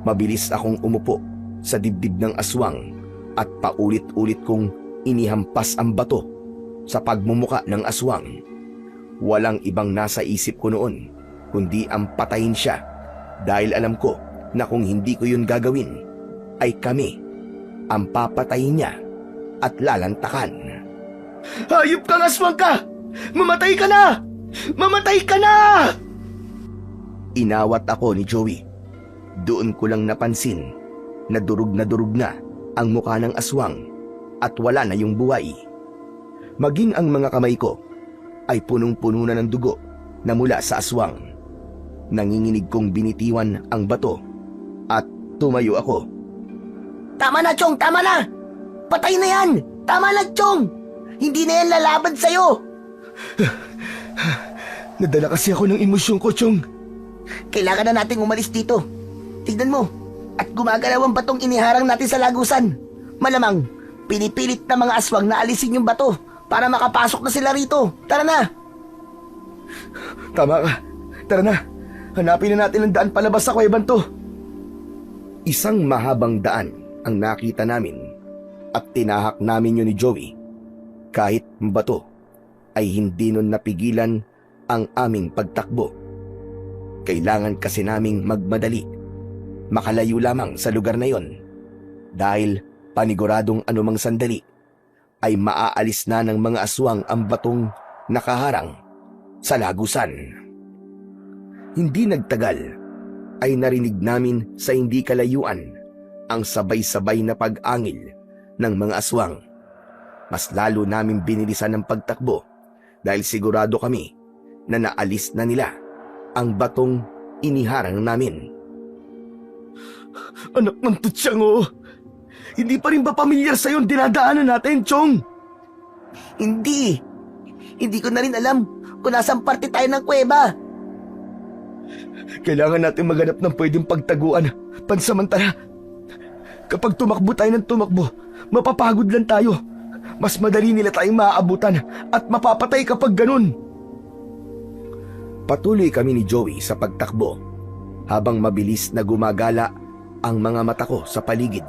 Mabilis akong umupo sa dibdib ng aswang at paulit-ulit kong inihampas ang bato sa pagmumuka ng aswang. Walang ibang nasa isip ko noon kundi ang patayin siya dahil alam ko na kung hindi ko yun gagawin ay kami ang papatayin niya at lalantakan. Hayop kang aswang ka! Mamatay ka na! Mamatay ka na! Inawat ako ni Joey. Doon ko lang napansin na durug na ang mukha ng aswang at wala na yung buhay. Maging ang mga kamay ko ay punong-puno na ng dugo na mula sa aswang. Nanginginig kong binitiwan ang bato at tumayo ako. Tama na, Chong! Tama na! Patay na yan! Tama na, Chong! Hindi na yan lalaban sa'yo! Nadala kasi ako ng emosyon ko, Chong. Kailangan na nating umalis dito. Tignan mo. At gumagalaw ang batong iniharang natin sa lagusan. Malamang, pinipilit na mga aswang na alisin yung bato para makapasok na sila rito. Tara na! Tama ka. Tara na. Hanapin na natin ang daan palabas sa kuwebang to. Isang mahabang daan ang nakita namin at tinahak namin yun ni Joey. Kahit bato ay hindi nun napigilan ang aming pagtakbo. Kailangan kasi naming magmadali, makalayo lamang sa lugar na yon, dahil paniguradong anumang sandali ay maaalis na ng mga aswang ang batong nakaharang sa lagusan. Hindi nagtagal ay narinig namin sa hindi kalayuan ang sabay-sabay na pag-angil ng mga aswang. Mas lalo namin binilisan ng pagtakbo dahil sigurado kami na naalis na nila ang batong iniharang namin. Anak ng tutsyang, hindi pa rin ba pamilyar sa'yo ang dinadaanan natin, Chong? Hindi. Hindi ko na rin alam kung nasang parte tayo ng kuweba. Kailangan natin maghanap ng pwedeng pagtaguan pansamantala. Kapag tumakbo tayo ng tumakbo, mapapagod lang tayo. Mas madali nila tayong maaabutan at mapapatay kapag ganun. Patuloy kami ni Joey sa pagtakbo habang mabilis na gumagala ang mga mata ko sa paligid.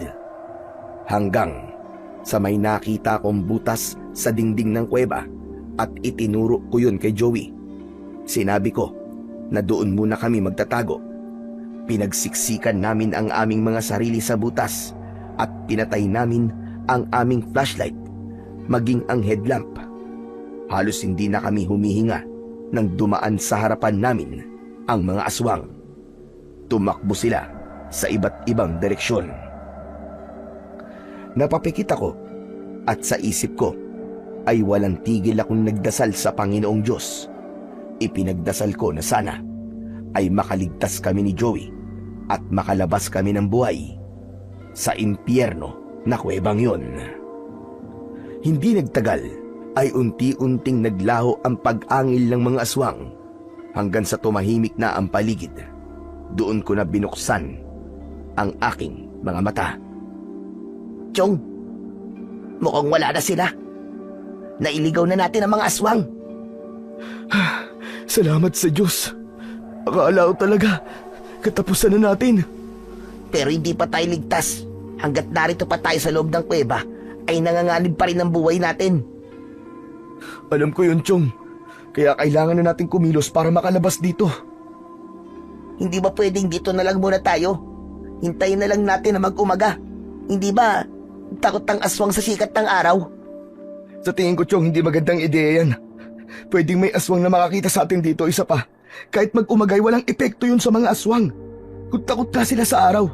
Hanggang sa may nakita kong butas sa dingding ng kuweba at itinuro ko yun kay Joey. Sinabi ko na doon muna kami magtatago. Pinagsiksikan namin ang aming mga sarili sa butas at pinatay namin ang aming flashlight, maging ang headlamp. Halos hindi na kami humihinga nang dumaan sa harapan namin ang mga aswang. Tumakbo sila sa iba't ibang direksyon. Napapikit ako at sa isip ko ay walang tigil akong nagdasal sa Panginoong Diyos. Ipinagdasal ko na sana ay makaligtas kami ni Joey at makalabas kami ng buhay sa impyerno na kuwebang yon. Hindi nagtagal ay unti-unting naglaho ang pag-angil ng mga aswang hanggang sa tumahimik na ang paligid. Doon ko na binuksan ang aking mga mata. Chong, mukhang wala na sila. Nailigaw na natin ang mga aswang. Salamat sa Diyos. Akala ko talaga katapusan na natin. Pero hindi pa tayo ligtas. Hanggat narito pa tayo sa loob ng kuweba, ay nanganganib pa rin ang buhay natin. Alam ko yun, Chong. Kaya kailangan na natin kumilos para makalabas dito. Hindi ba pwedeng dito na lang muna tayo? Hintayin na lang natin na mag-umaga. Hindi ba takot ang aswang sa sikat ng araw? Sa tingin ko, Chong, hindi magandang ideya yan. Pwedeng may aswang na makakita sa atin dito, isa pa. Kahit mag-umagay, walang epekto yun sa mga aswang. Kung takot ka sila sa araw,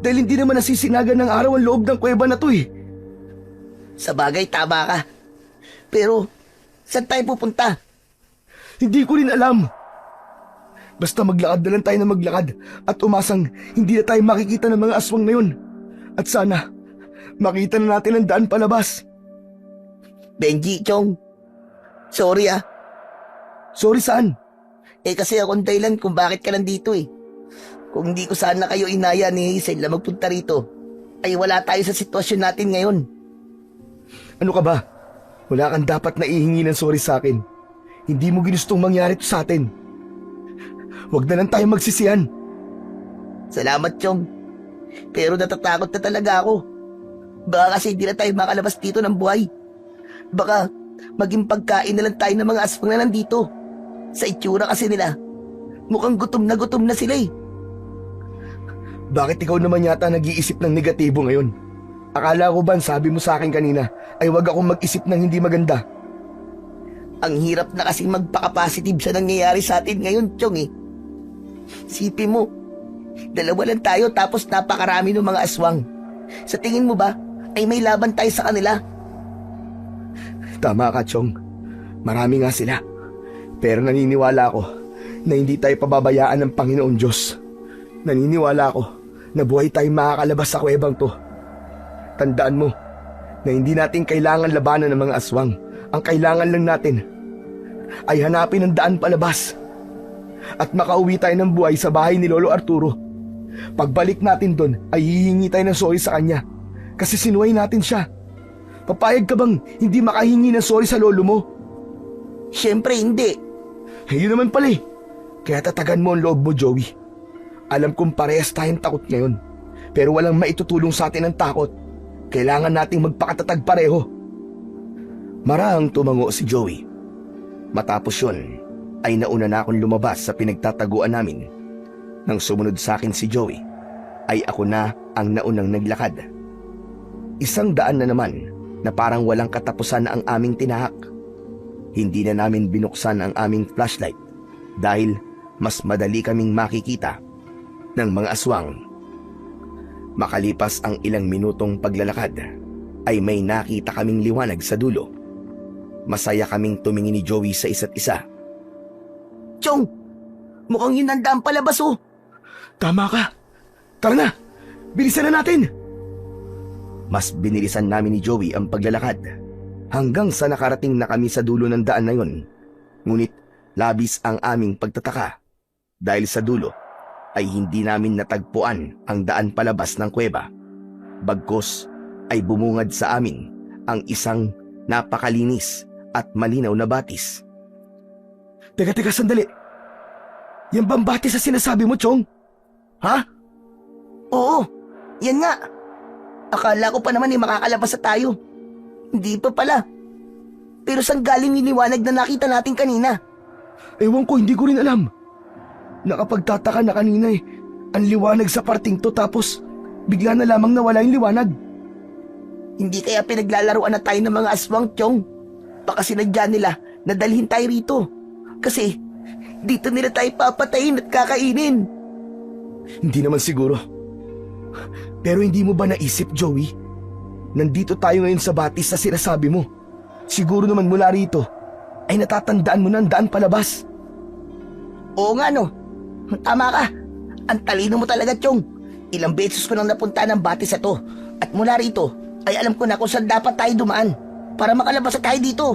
dahil hindi naman nasisinagan ng araw ang loob ng kuweba na to eh. Sa bagay, tama ka. Pero, saan tayo pupunta? Hindi ko rin alam. Basta maglakad na lang tayo na maglakad at umasang hindi na tayo makikita ng mga aswang na yun. At sana, makita na natin ang daan palabas. Benji, Chong. Sorry ah. Sorry saan? Kasi akong dahilan kung bakit ka nandito eh. Kung hindi ko sana kayo inaya ni Hazel na magpunta rito, ay wala tayo sa sitwasyon natin ngayon. Ano ka ba? Wala kang dapat na ihingi ng sorry sa akin. Hindi mo ginustong mangyari to sa atin. Huwag na lang tayo magsisihan. Salamat, Chong. Pero natatakot na talaga ako. Baka kasi hindi na tayo makalabas dito ng buhay. Baka maging pagkain na lang tayo ng mga aswang na nandito. Sa itsura kasi nila, mukhang gutom na sila eh. Bakit ikaw naman yata nag-iisip ng negatibo ngayon? Akala ko ba sabi mo sa akin kanina ay wag akong mag-isip ng hindi maganda? Ang hirap na kasing magpaka-positive sa nangyayari sa atin ngayon, Chong eh. Sipin mo, dalawa lang tayo tapos napakarami ng mga aswang. Sa tingin mo ba ay may laban tayo sa kanila? Tama ka, Chong. Marami nga sila. Pero naniniwala ako na hindi tayo pababayaan ng Panginoon Diyos. Naniniwala ako na buhay tayong makakalabas sa kuwebang to. Tandaan mo na hindi natin kailangan labanan ng mga aswang. Ang kailangan lang natin ay hanapin ang daan palabas. At makauwi tayo ng buhay sa bahay ni Lolo Arturo. Pagbalik natin doon ay hihingi tayo ng sorry sa kanya. Kasi sinuway natin siya. Papayag ka bang hindi makahingi ng sorry sa lolo mo? Siyempre hindi. Yun naman pala eh. Kaya tatagan mo ang loob mo, Joey. Alam kong parehas tayong takot ngayon. Pero walang maitutulong sa atin ang takot. Kailangan nating magpakatatag pareho. Marahang tumango si Joey. Matapos yun, ay nauna na akong lumabas sa pinagtataguan namin. Nang sumunod sa akin si Joey, ay ako na ang naunang naglakad. 100 na naman na parang walang katapusan ang aming tinahak. Hindi na namin binuksan ang aming flashlight dahil mas madali kaming makikita ng mga aswang. Makalipas ang ilang minutong paglalakad, ay may nakita kaming liwanag sa dulo. Masaya kaming tumingin ni Joey sa isa't isa. Chong, mukhang yun ang daan palabas oh. Tama ka. Tara na, bilisan na natin. Mas binilisan namin ni Joey ang paglalakad hanggang sa nakarating na kami sa dulo ng daan na yun. Ngunit labis ang aming pagtataka dahil sa dulo ay hindi namin natagpuan ang daan palabas ng kuweba. Bagkus ay bumungad sa amin ang isang napakalinis at malinaw na batis. Teka, sandali. Yan bang batis sa sinasabi mo, Chong? Ha? Oo, yan nga. Akala ko pa naman makakalabas na tayo. Hindi pa pala. Pero saan galing yung liwanag na nakita natin kanina? Ewan ko, hindi ko rin alam. Nakapagtataka na kanina eh. Ang liwanag sa parting to tapos bigla na lamang nawala yung liwanag. Hindi kaya pinaglalaruan na tayo ng mga aswang, Chong. Baka sinadya nila na dalhin tayo rito. Kasi dito nila tayo papatayin at kakainin. Hindi naman siguro. Pero hindi mo ba naisip, Joey? Nandito tayo ngayon sa batis sa sinasabi mo. Siguro naman mula rito ay natatandaan mo na ang daan palabas. Oo nga no. Tama ka. Ang talino mo talaga, Chong. Ilang beses ko nang napunta ng batis sa to. At mula rito ay alam ko na kung saan dapat tayo dumaan para makalabas tayo dito.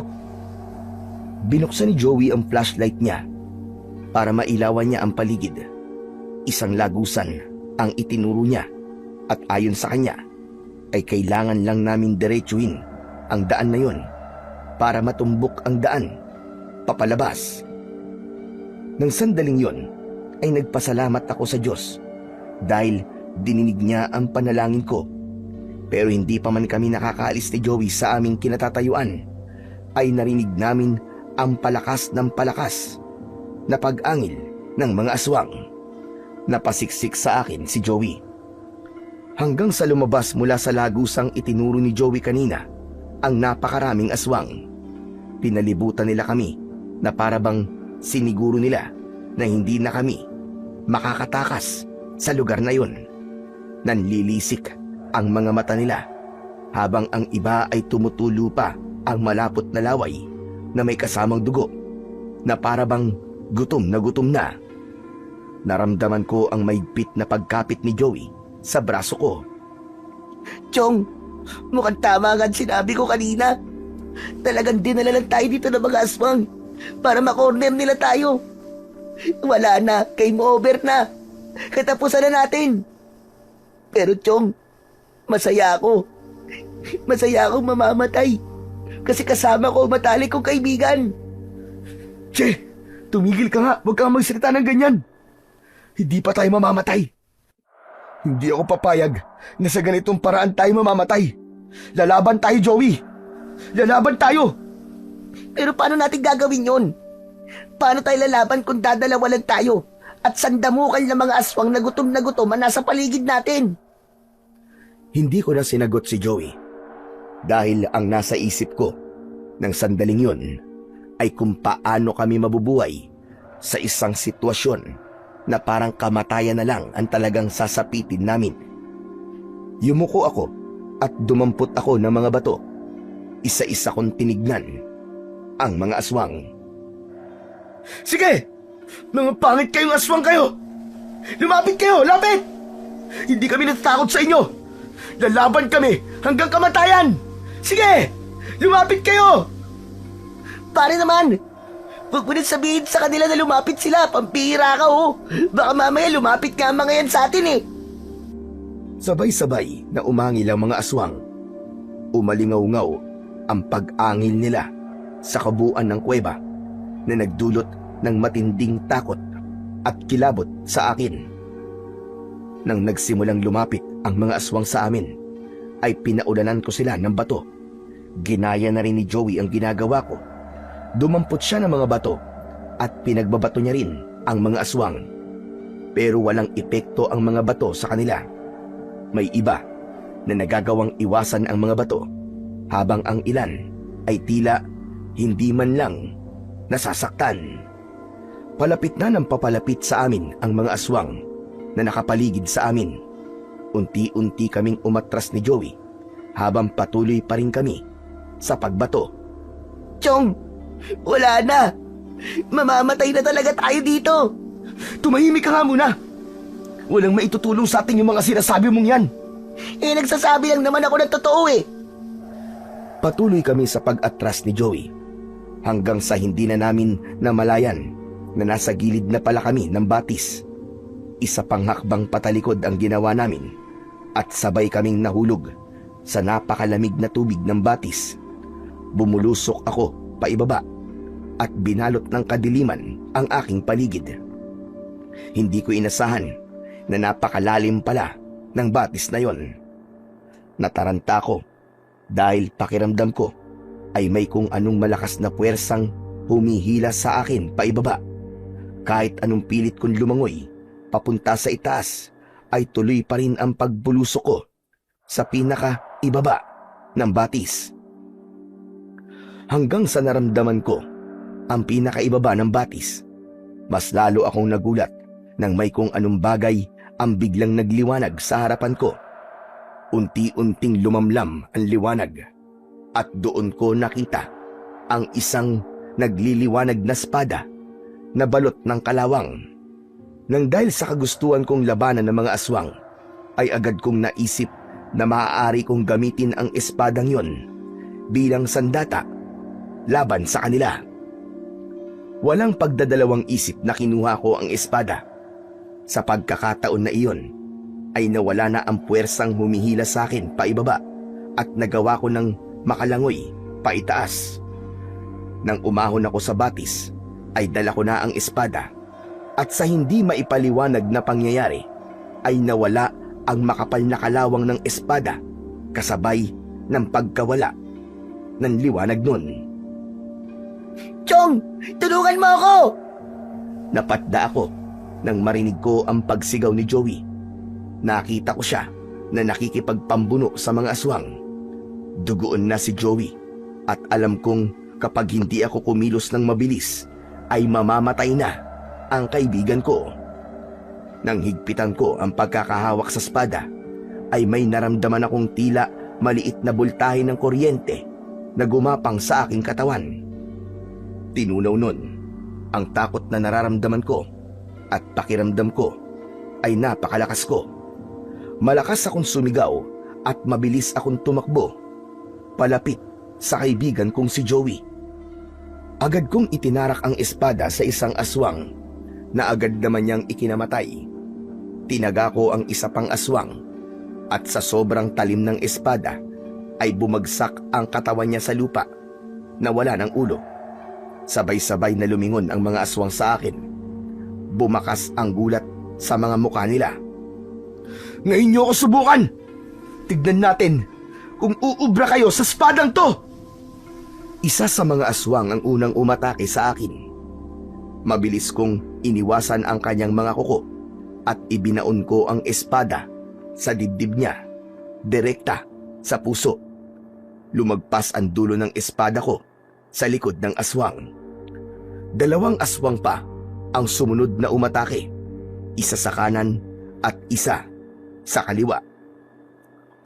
Binuksan ni Joey ang flashlight niya para mailawan niya ang paligid. Isang lagusan ang itinuro niya at ayon sa kanya ay kailangan lang namin diretsuhin ang daan na yun para matumbok ang daan papalabas. Nang sandaling yon ay nagpasalamat ako sa Diyos dahil dininig niya ang panalangin ko. Pero hindi pa man kami nakakaalis ni Joey sa aming kinatatayuan ay narinig namin ang palakas ng palakas na pag-angil ng mga aswang. Napasiksik sa akin si Joey. Hanggang sa lumabas mula sa lagusang itinuro ni Joey kanina ang napakaraming aswang. Pinalibutan nila kami na parabang siniguro nila na hindi na kami makakatakas sa lugar na yun. Nanlilisik ang mga mata nila habang ang iba ay tumutulo pa ang malapot na laway na may kasamang dugo na parabang gutom na. Naramdaman ko ang maigpit na pagkapit ni Joey sa braso ko. Chong, mukhang tama nga ang sinabi ko kanina. Talagang dinala lang tayo dito ng mga aswang para makorner nila tayo. Wala na, game over na. Katapusan na natin. Pero Chong, masaya ako. Masaya akong mamamatay. Kasi kasama ko matalik kong kaibigan. Che, tumigil ka nga. Huwag kang magsalita ng ganyan. Hindi pa tayo mamamatay. Hindi ako papayag na sa ganitong paraan tayo mamamatay. Lalaban tayo, Joey. Lalaban tayo. Pero paano natin gagawin yon? Paano tayo lalaban kung dadalawa lang tayo at sandamukal ng mga aswang na gutom ang nasa paligid natin? Hindi ko na sinagot si Joey dahil ang nasa isip ko ng sandaling yun ay kung paano kami mabubuhay sa isang sitwasyon na parang kamatayan na lang ang talagang sasapitin namin. Yumuko ako at dumampot ako ng mga bato. Isa-isa kong tinignan ang mga aswang. Sige! Mga pangit kayong aswang kayo! Lumapit kayo! Lapit! Hindi kami natatakot sa inyo! Lalaban kami hanggang kamatayan! Sige! Lumapit kayo! Pare naman! Huwag mo rin sabihin sa kanila na lumapit sila. Pampira ka oh! Baka mamaya lumapit nga ang mga yan sa atin eh! Sabay-sabay na umangil ang mga aswang. Umalingaw-ngaw ang pag-angil nila sa kabuuan ng kuweba na nagdulot ng matinding takot at kilabot sa akin. Nang nagsimulang lumapit ang mga aswang sa amin, ay pinaulanan ko sila ng bato. Ginaya na rin ni Joey ang ginagawa ko. Dumampot siya ng mga bato at pinagbabato niya rin ang mga aswang. Pero walang epekto ang mga bato sa kanila. May iba na nagagawang iwasan ang mga bato, habang ang ilan ay tila hindi man lang nasasaktan. Palapit na ng papalapit sa amin ang mga aswang na nakapaligid sa amin. Unti-unti kaming umatras ni Joey habang patuloy pa rin kami sa pagbato. Chong, wala na. Mamamatay na talaga tayo dito. Tumahimik ka nga muna! Walang maitutulong sa atin yung mga sinasabi mong yan. Nagsasabi lang naman ako ng totoo eh. Patuloy kami sa pag-atras ni Joey hanggang sa hindi na namin namalayan na nasa gilid na pala kami ng batis. Isa pang hakbang patalikod ang ginawa namin at sabay kaming nahulog sa napakalamig na tubig ng batis. Bumulusok ako paibaba at binalot ng kadiliman ang aking paligid. Hindi ko inasahan na napakalalim pala ng batis na yon. Nataranta ko dahil pakiramdam ko ay may kung anong malakas na puwersang humihila sa akin paibaba. Kahit anong pilit kong lumangoy papunta sa itaas, ay tuloy pa rin ang pagbulusok ko sa pinaka-ibaba ng batis. Hanggang sa naramdaman ko ang pinaka-ibaba ng batis, mas lalo akong nagulat nang may kung anong bagay ang biglang nagliwanag sa harapan ko. Unti-unting lumamlam ang liwanag at doon ko nakita ang isang nagliliwanag na espada na balot ng kalawang. Nang dahil sa kagustuhan kong labanan ng mga aswang, ay agad kong naisip na maaari kong gamitin ang espadang yon bilang sandata laban sa kanila. Walang pagdadalawang isip na kinuha ko ang espada. Sa pagkakataon na iyon, ay nawala na ang puwersang humihila sa akin paibaba at nagawa ko ng makalangoy paitaas. Nang umahon ako sa batis, ay dala ko na ang espada at sa hindi maipaliwanag na pangyayari, ay nawala ang makapal na kalawang ng espada kasabay ng pagkawala ng liwanag nun. Chong, tulungan mo ako! Napatda ako nang marinig ko ang pagsigaw ni Joey. Nakita ko siya na nakikipagpambuno sa mga aswang. Dugoon na si Joey at alam kong kapag hindi ako kumilos ng mabilis ay mamamatay na ang kaibigan ko. Nang higpitan ko ang pagkakahawak sa espada, ay may naramdaman akong tila maliit na boltahe ng kuryente na gumapang sa aking katawan. Tinunaw nun ang takot na nararamdaman ko at pakiramdam ko ay napakalakas ko. Malakas akong sumigaw at mabilis akong tumakbo palapit sa kaibigan kong si Joey. Agad kong itinarak ang espada sa isang aswang na agad naman niyang ikinamatay. Tinaga ko ang isa pang aswang at sa sobrang talim ng espada ay bumagsak ang katawan niya sa lupa na wala ng ulo. Sabay-sabay na lumingon ang mga aswang sa akin. Bumakas ang gulat sa mga mukha nila. Ngayon niyo ako subukan! Tignan natin kung uubra kayo sa espadang to! Isa sa mga aswang ang unang umatake sa akin. Mabilis kong iniwasan ang kanyang mga kuko at ibinaon ko ang espada sa dibdib niya, direkta sa puso. Lumagpas ang dulo ng espada ko sa likod ng aswang. Dalawang aswang pa ang sumunod na umatake, isa sa kanan at isa sa kaliwa.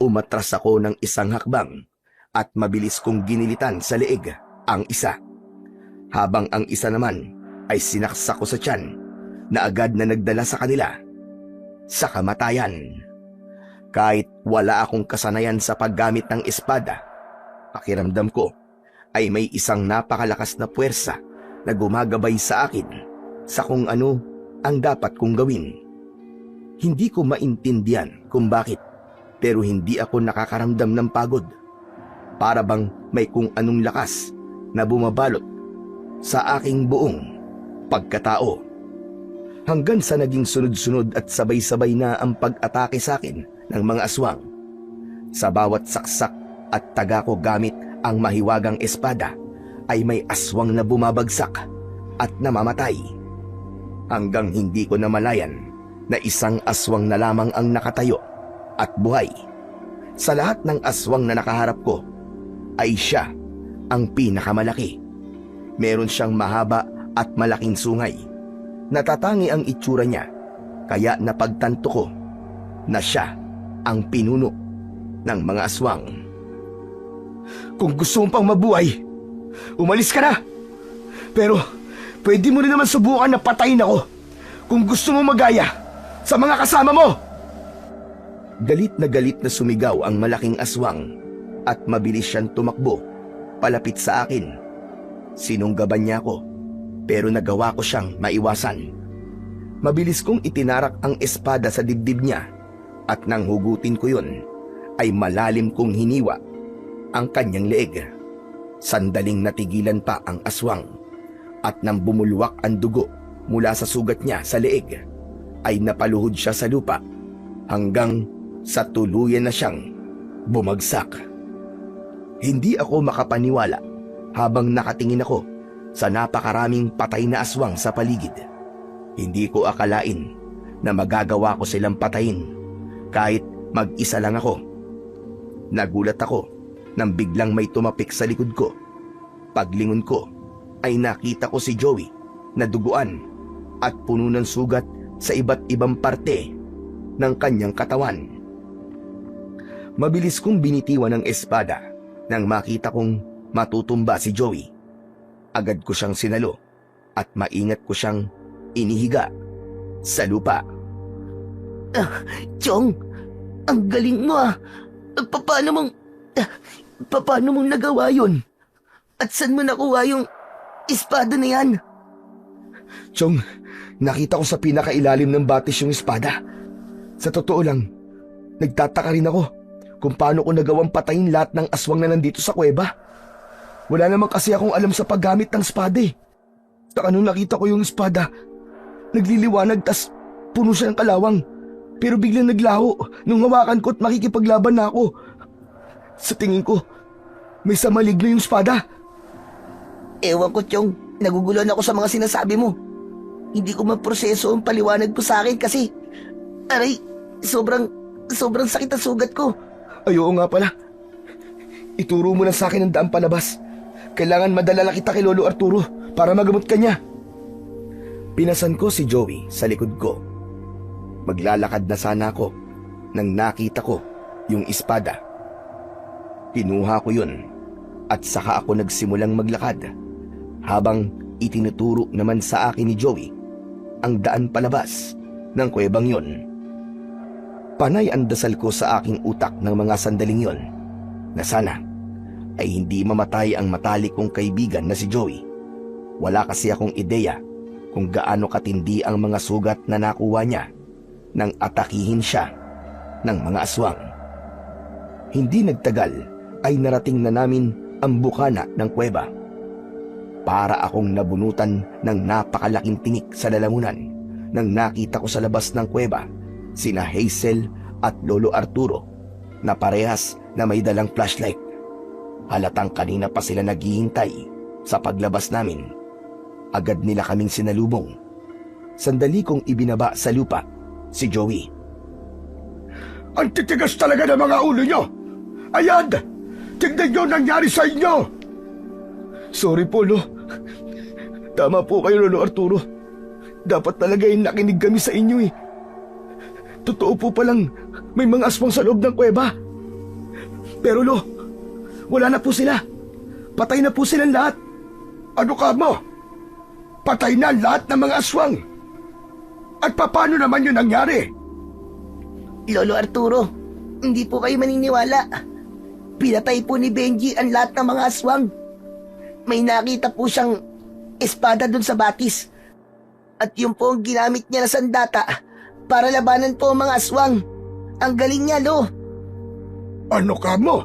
Umatras ako ng isang hakbang at mabilis kong ginilitan sa leeg ang isa, habang ang isa naman ay sinaksak ko sa tiyan na agad na nagdala sa kanila sa kamatayan. Kahit wala akong kasanayan sa paggamit ng espada, pakiramdam ko ay may isang napakalakas na puwersa na gumagabay sa akin sa kung ano ang dapat kong gawin. Hindi ko maintindihan kung bakit, pero hindi ako nakakaramdam ng pagod. Para bang may kung anong lakas na bumabalot sa aking buong pagkatao. Hanggang sa naging sunod-sunod at sabay-sabay na ang pag-atake sa akin ng mga aswang. Sa bawat saksak at taga ko gamit ang mahiwagang espada ay may aswang na bumabagsak at namamatay. Hanggang hindi ko namalayan na isang aswang na lamang ang nakatayo at buhay. Sa lahat ng aswang na nakaharap ko ay siya ang pinakamalaki. Meron siyang mahaba at malaking sungay. Natatangi ang itsura niya, kaya napagtanto ko na siya ang pinuno ng mga aswang. Kung gusto mong pang mabuhay, umalis ka na. Pero pwede mo rin naman subukan na patayin ako kung gusto mo magaya sa mga kasama mo. Galit na sumigaw ang malaking aswang at mabilis siyang tumakbo palapit sa akin. Sinunggaban niya ako pero nagawa ko siyang maiwasan. Mabilis kong itinarak ang espada sa dibdib niya at nang hugutin ko yun ay malalim kong hiniwa ang kanyang leeg. Sandaling natigilan pa ang aswang at nang bumulwak ang dugo mula sa sugat niya sa leeg ay napaluhod siya sa lupa hanggang sa tuluyan na siyang bumagsak. Hindi ako makapaniwala habang nakatingin ako sa napakaraming patay na aswang sa paligid. Hindi ko akalain na magagawa ko silang patayin kahit mag-isa lang ako. Nagulat ako nang biglang may tumapik sa likod ko. Paglingon ko ay nakita ko si Joey na duguan at puno ng sugat sa iba't ibang parte ng kanyang katawan. Mabilis kong binitiwan ng espada nang makita kong matutumba si Joey. Agad ko siyang sinalo at maingat ko siyang inihiga sa lupa. Chong, ang galing mo ah. Paano mong nagawa yun? At saan mo nakuha yung espada na yan? Chong, nakita ko sa pinakailalim ng batis yung espada. Sa totoo lang, nagtataka rin ako kung paano ko nagawang patayin lahat ng aswang na nandito sa kuweba. Wala naman kasi akong alam sa paggamit ng espada eh. Saka nung nakita ko yung espada, nagliliwanag tas puno siya ng kalawang. Pero biglang naglaho nung hawakan ko at makikipaglaban na ako. Sa tingin ko, may sa maligno yung espada. Ewan ko, Chong. Nagugulan ako sa mga sinasabi mo. Hindi ko maproseso ang paliwanag mo sa akin kasi, aray, sobrang sakit ang sugat ko. Ay, oo nga pala. Ituro mo na sa akin ang daan palabas. Kailangan madala lang kita kay Lolo Arturo para magamot ka niya. Pinasan ko si Joey sa likod ko. Maglalakad na sana ako nang nakita ko yung espada. Kinuha ko yun at saka ako nagsimulang maglakad habang itinuturo naman sa akin ni Joey ang daan palabas ng kuwebang yun. Panay ang dasal ko sa aking utak ng mga sandaling yon na sana ay hindi mamatay ang matalik kong kaibigan na si Joey. Wala kasi akong ideya kung gaano katindi ang mga sugat na nakuha niya nang atakihin siya ng mga aswang. Hindi nagtagal ay narating na namin ang bukana ng kuweba. Para akong nabunutan ng napakalaking tinik sa lalamunan nang nakita ko sa labas ng kuweba sina Hazel at Lolo Arturo na parehas na may dalang flashlight. Halatang kanina pa sila naghihintay sa paglabas namin. Agad nila kaming sinalubong. Sandali kong ibinaba sa lupa si Joey. Ang titigas talaga ng mga ulo nyo! Ayan! Tignan nyo ang nangyari sa inyo! Sorry po, Lo. Tama po kayo, Lolo Arturo. Dapat talaga yung nakinig kami sa inyo eh. Totoo po palang may mga aswang sa loob ng kuweba. Pero Lo, wala na po sila. Patay na po silang lahat. Ano ka mo? Patay na lahat ng mga aswang. At paano naman yun nangyari? Lolo Arturo, hindi po kayo maniniwala. Pinatay po ni Benji ang lahat ng mga aswang. May nakita po siyang espada dun sa batis. At yun po ang ginamit niya na sandata para labanan po ang mga aswang. Ang galing niya, Lo. Ano ka mo?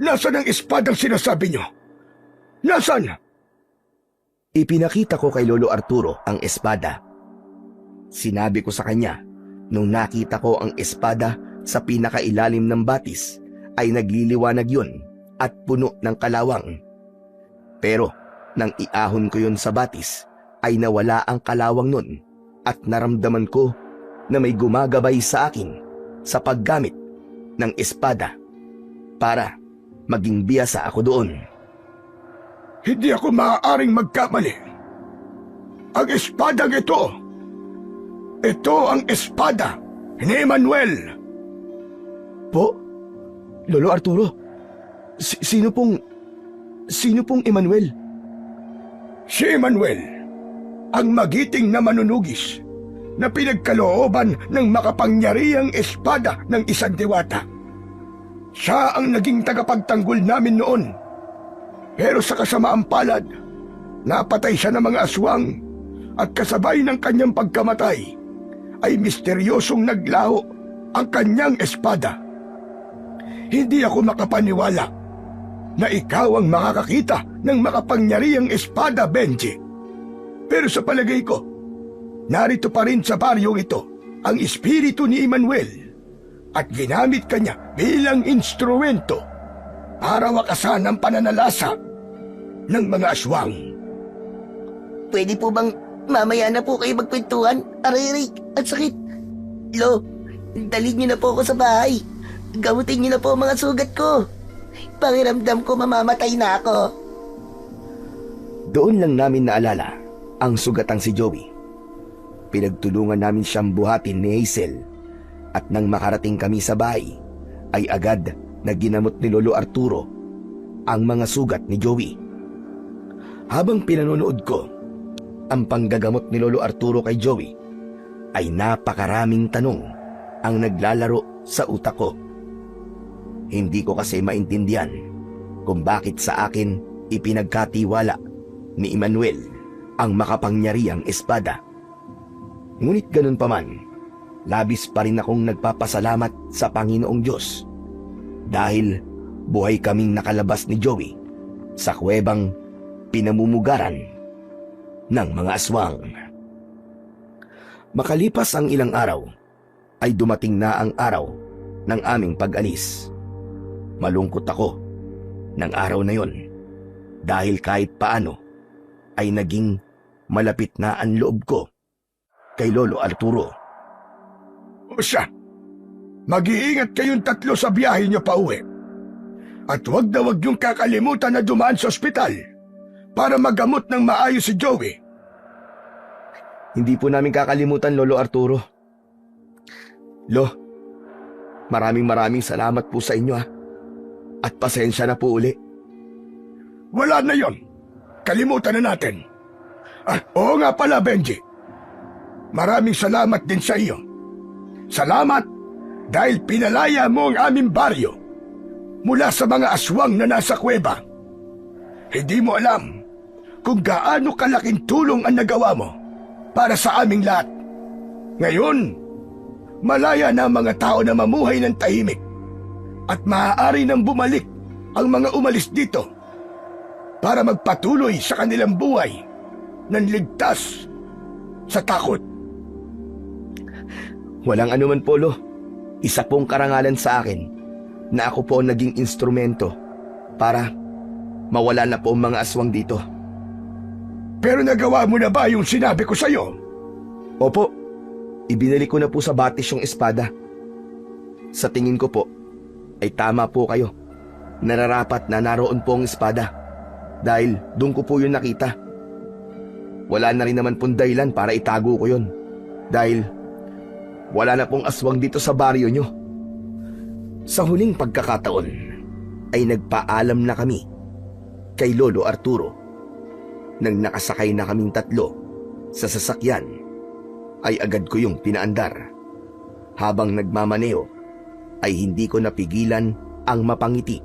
Nasaan ang espadang sinasabi nyo? Nasaan? Ipinakita ko kay Lolo Arturo ang espada. Sinabi ko sa kanya, nung nakita ko ang espada sa pinakailalim ng batis, ay nagliliwanag yun at puno ng kalawang. Pero nang iahon ko yun sa batis, ay nawala ang kalawang nun at naramdaman ko na may gumagabay sa akin sa paggamit ng espada para maging biyasa ako doon. Hindi ako maaaring magkamali. Ang espadang ito ang espada ni Manuel. Po? Lolo Arturo? Sino pong Emmanuel? Si Manuel, ang magiting na manunugis na pinagkalooban ng makapangyarihang espada ng isang diwata. Siya ang naging tagapagtanggol namin noon. Pero sa kasamaang palad, napatay siya ng mga aswang at kasabay ng kanyang pagkamatay ay misteryosong naglaho ang kanyang espada. Hindi ako makapaniwala na ikaw ang makakakita ng makapangyarihang espada, Benji. Pero sa palagay ko, narito pa rin sa baryong ito ang espiritu ni Emmanuel at ginamit kanya bilang instrumento para wakasan ang pananalasa ng mga aswang. Pwede po bang mamaya na po kayo magkwentuhan? Aray, ang sakit. Lo, dalhin niyo na po ako sa bahay. Gamutin niyo na po ang mga sugat ko. Pakiramdam ko mamamatay na ako. Doon lang namin naalala ang sugatang si Joey. Pinagtulungan namin siyang buhatin ni Hazel at nang makarating kami sa bahay ay agad na ginamot ni Lolo Arturo ang mga sugat ni Joey. Habang pinanonood ko ang panggagamot ni Lolo Arturo kay Joey, ay napakaraming tanong ang naglalaro sa utak ko. Hindi ko kasi maintindihan kung bakit sa akin ipinagkatiwala ni Emmanuel ang makapangyarihang espada. Ngunit ganun pa man, labis pa rin akong nagpapasalamat sa Panginoong Diyos dahil buhay kaming nakalabas ni Joey sa kuwebang pinamumugaran ng mga aswang. Makalipas ang ilang araw, ay dumating na ang araw ng aming pag-alis. Malungkot ako ng araw na yon dahil kahit paano ay naging malapit na ang loob ko kay Lolo Arturo. O siya, mag-iingat kayong tatlo sa biyahe niyo pa uwi. At huwag na huwag yung kakalimutan na dumaan sa ospital para magamot ng maayos si Joey. Hindi po namin kakalimutan, Lolo Arturo. Lo, maraming salamat po sa inyo at pasensya na po uli. Wala na yon. Kalimutan na natin. Oo nga pala, Benji. Maraming salamat din sa iyo. Salamat dahil pinalaya mo ang aming baryo mula sa mga aswang na nasa kuweba. Hindi mo alam kung gaano kalaking tulong ang nagawa mo para sa aming lahat. Ngayon, malaya na ang mga tao na mamuhay ng tahimik at maaari nang bumalik ang mga umalis dito para magpatuloy sa kanilang buhay ng ligtas sa takot. Walang anuman po, Lo. Isa pong karangalan sa akin na ako po ang naging instrumento para mawala na po ang mga aswang dito. Pero nagawa mo na ba yung sinabi ko sa'yo? Opo, ibinalik ko na po sa batis yung espada. Sa tingin ko po, ay tama po kayo. Nararapat na naroon po ang espada dahil doon ko po yun nakita. Wala na rin naman pong dahilan para itago ko yun dahil wala na pong aswang dito sa baryo nyo. Sa huling pagkakataon ay nagpaalam na kami kay Lolo Arturo. Nang nakasakay na kaming tatlo sa sasakyan, ay agad ko yung pinaandar. Habang nagmamaneo, ay hindi ko napigilan ang mapangiti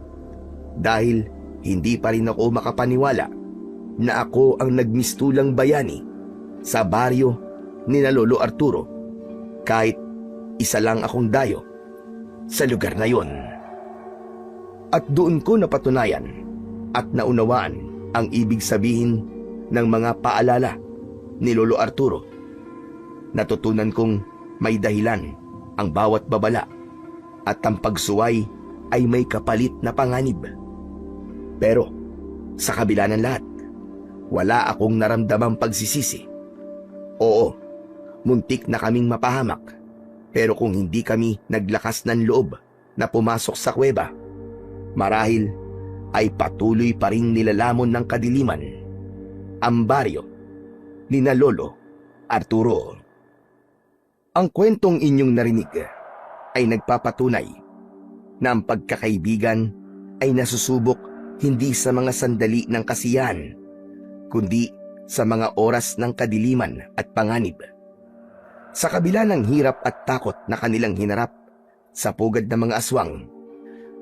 dahil hindi pa rin ako makapaniwala na ako ang nagmistulang bayani sa baryo ni na Lolo Arturo kahit isa lang akong dayo sa lugar na yon. At doon ko napatunayan at naunawaan ang ibig sabihin ng mga paalala ni Lolo Arturo. Natutunan kong may dahilan ang bawat babala at ang pagsuway ay may kapalit na panganib. Pero sa kabila ng lahat, wala akong naramdamang pagsisisi. Oo, muntik na kaming mapahamak, pero kung hindi kami naglakas ng loob na pumasok sa kuweba, marahil ay patuloy pa ring nilalamon ng kadiliman ang baryo ni na Lolo Arturo. Ang kwentong inyong narinig ay nagpapatunay na ang pagkakaibigan ay nasusubok hindi sa mga sandali ng kasiyahan, kundi sa mga oras ng kadiliman at panganib. Sa kabila ng hirap at takot na kanilang hinarap sa pugad ng mga aswang,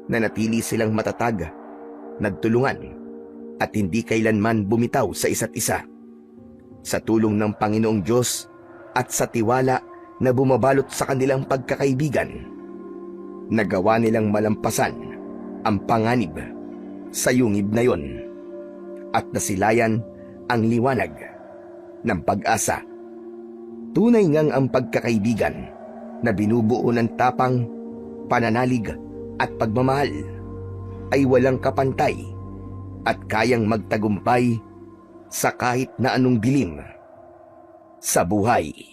nanatili silang matatag, nagtulungan, at hindi kailanman bumitaw sa isa't isa. Sa tulong ng Panginoong Diyos at sa tiwala na bumabalot sa kanilang pagkakaibigan, nagawa nilang malampasan ang panganib sa yungib na yon at nasilayan ang liwanag ng pag-asa. Tunay ngang ang pagkakaibigan na binubuo ng tapang, pananalig at pagmamahal ay walang kapantay at kayang magtagumpay sa kahit na anong dilim sa buhay.